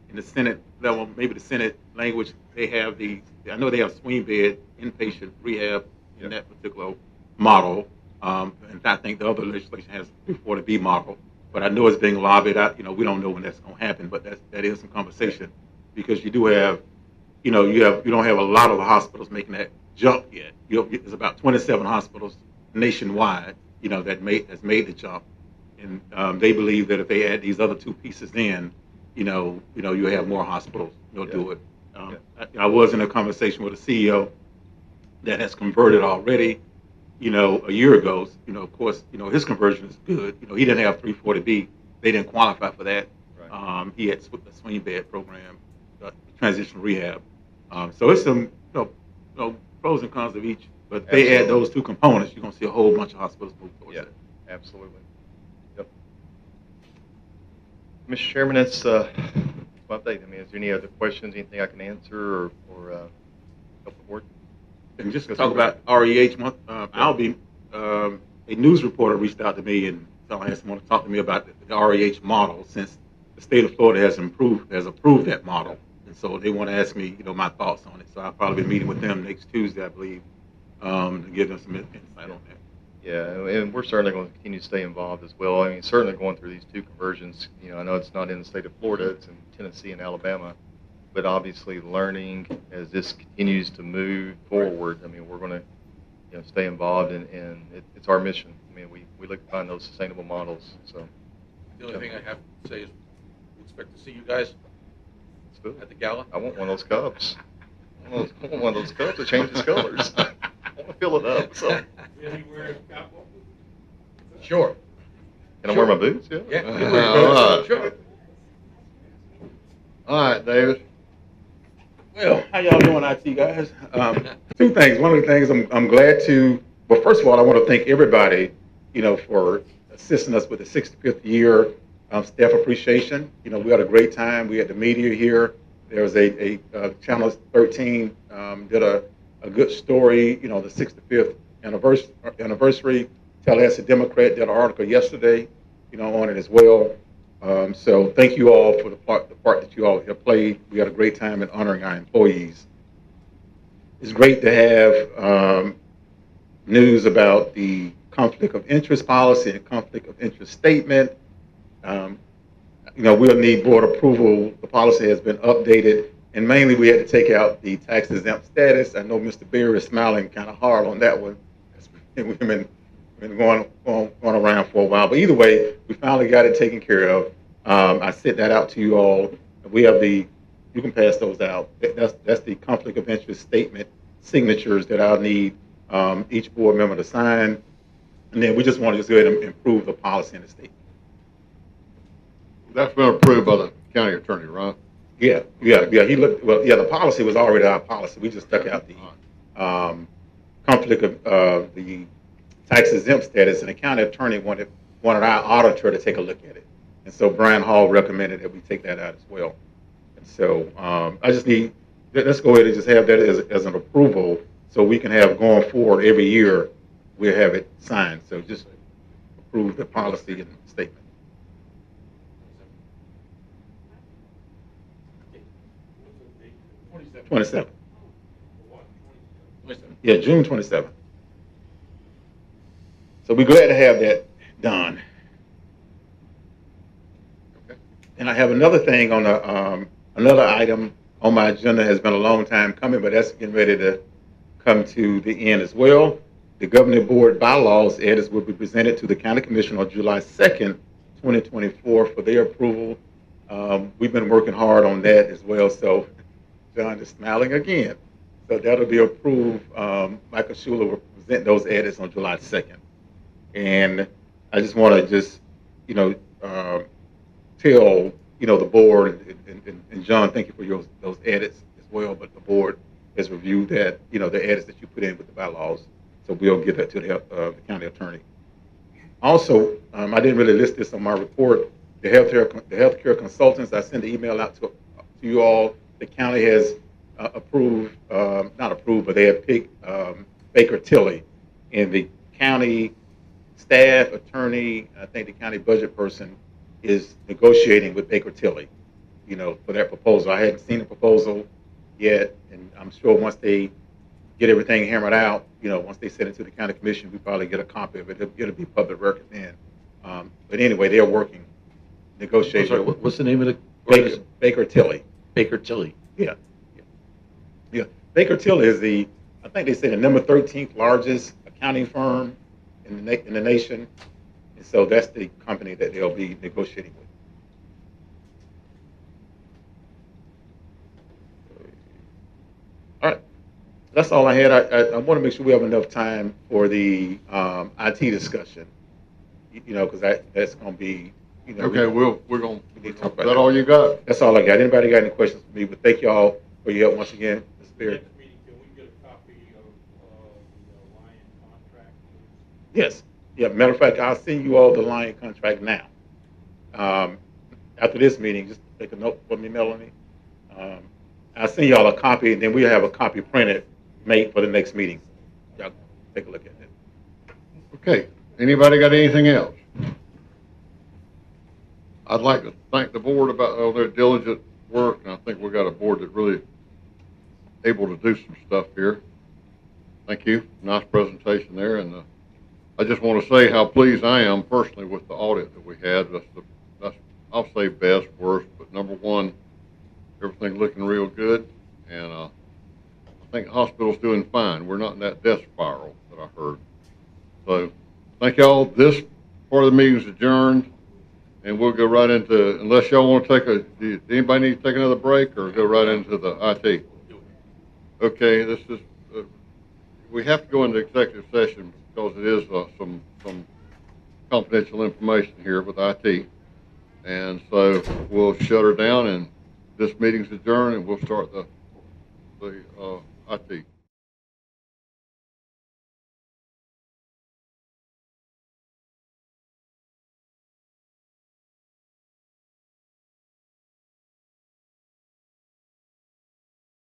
and the Senate level, maybe the Senate language, they have I know they have swing bed inpatient rehab in that particular model, and I think the other legislation has 340B model, but I know it's being lobbied. We don't know when that's going to happen, but that is some conversation because you do have you don't have a lot of the hospitals making that jump yet. There's about 27 hospitals nationwide, that's made the jump, and they believe that if they add these other two pieces in, you have more hospitals. Do it. I was in a conversation with a CEO that has converted already. A year ago. Of course, his conversion is good. He didn't have 340B. They didn't qualify for that. Right. He had the swing bed program, transition rehab. So it's some pros and cons of each. But they add Absolutely. those two components, you're going to see a whole bunch of hospitals move towards Yeah, it. absolutely. Yep. Mr. Chairman, that's my update. I mean, is there any other questions, anything I can answer or help the board? And just to Yes, talk sir. about REH month, a news reporter reached out to me and asked him to talk to me about the REH model since the state of Florida has approved that model. And so they want to ask me, my thoughts on it. So I'll probably be meeting with them next Tuesday, I believe, to give them some insight on that. Yeah, and we're certainly going to continue to stay involved as well. I mean, certainly going through these two conversions, I know it's not in the state of Florida, it's in Tennessee and Alabama, but obviously learning as this continues to move forward, I mean, we're going to, stay involved and it's our mission. I mean, we look to find those sustainable models, so. The only thing I have to say is, we expect to see you guys Let's do it. at the gala. I want one of those cups. I want one of those cups that changes colors. I want to fill it up, so. Is he wearing cowboy? Sure. Can I wear my boots? Yeah. Yeah. All right. Sure. All right, David. Well, how y'all doing, IT guys? Two things. One of the things I'm glad to. Well, first of all, I want to thank everybody, for assisting us with the 65th year staff appreciation. We had a great time. We had the media here. There was a Channel 13 did a good story. The 65th anniversary. Tallahassee Democrat did an article yesterday, on it as well. So thank you all for the part that you all have played. We had a great time in honoring our employees. It's great to have news about the conflict of interest policy and conflict of interest statement. We'll need board approval. The policy has been updated, and mainly we had to take out the tax exempt status. I know Mr. Beer is smiling kind of hard on that one. We've been going around for a while, but either way, we finally got it taken care of. I sent that out to you all. We have you can pass those out. That's the conflict of interest statement signatures that I'll need each board member to sign, and then we just want to just go ahead and improve the policy in the state. That's been approved by the county attorney, right? Yeah. He looked well. Yeah, the policy was already our policy. We just took out the conflict of the tax exempt status, and the county attorney wanted our auditor to take a look at it. And so Brian Hall recommended that we take that out as well. And so I just let's go ahead and just have that as an approval so we can have going forward every year, we'll have it signed. So just approve the policy and statement. 27. Yeah, June 27th. So we're glad to have that done. Okay. And I have another thing on another item on my agenda. Has been a long time coming, but that's getting ready to come to the end as well. The governing board bylaws edits will be presented to the county commission on July 2nd, 2024 for their approval. We've been working hard on that as well. So John is smiling again. So that'll be approved. Michael Schuler will present those edits on July 2nd. And I just want to tell, the board, and John, thank you for those edits as well, but the board has reviewed that, the edits that you put in with the bylaws. So we'll give that to the county attorney. Also, I didn't really list this on my report. The healthcare consultants, I sent an email out to you all. The county has approved, not approved, but they have picked Baker Tilly, and the county staff, attorney, I think the county budget person is negotiating with Baker Tilly, for that proposal. I hadn't seen the proposal yet, and I'm sure once they get everything hammered out, once they send it to the county commission, we probably get a copy of it. It'll be public record then. But anyway, they're working, I'm negotiating. sorry, what's the name of the? Baker Tilly. Baker Tilly. Yeah. Baker Tilly is I think they say the number 13th largest accounting firm in the nation. And so that's the company that they'll be negotiating with. All right. That's all I had. I want to make sure we have enough time for the IT discussion, because that's going to be, Okay, we're gonna, we need is to talk about that all you got? That's all I got. Anybody got any questions for me? But thank y'all for your help once again. Ms. Spear. Next meeting, can we get a copy of, the Lion contract, please? Yes. Yeah, matter of fact, I'll send you all the Lion contract now. After this meeting, just take a note for me, Melanie. I'll send you all a copy, and then we'll have a copy printed, made for the next meeting. Y'all take a look at it. Okay, anybody got anything else? I'd like to thank the board about all their diligent work, and I think we got a board that really able to do some stuff here. Thank you. Nice presentation there, and I just want to say how pleased I am personally with the audit that we had. That's I'll say best, worst, but number one, everything looking real good, and I think the hospital's doing fine. We're not in that death spiral that I heard. So, thank y'all. This part of the meeting is adjourned, and we'll go right into, unless y'all want to do anybody need to take another break, or go right into the IT? Okay, this is, we have to go into executive session because it is some confidential information here with IT. And so we'll shut her down, and this meeting's adjourned, and we'll start the IT.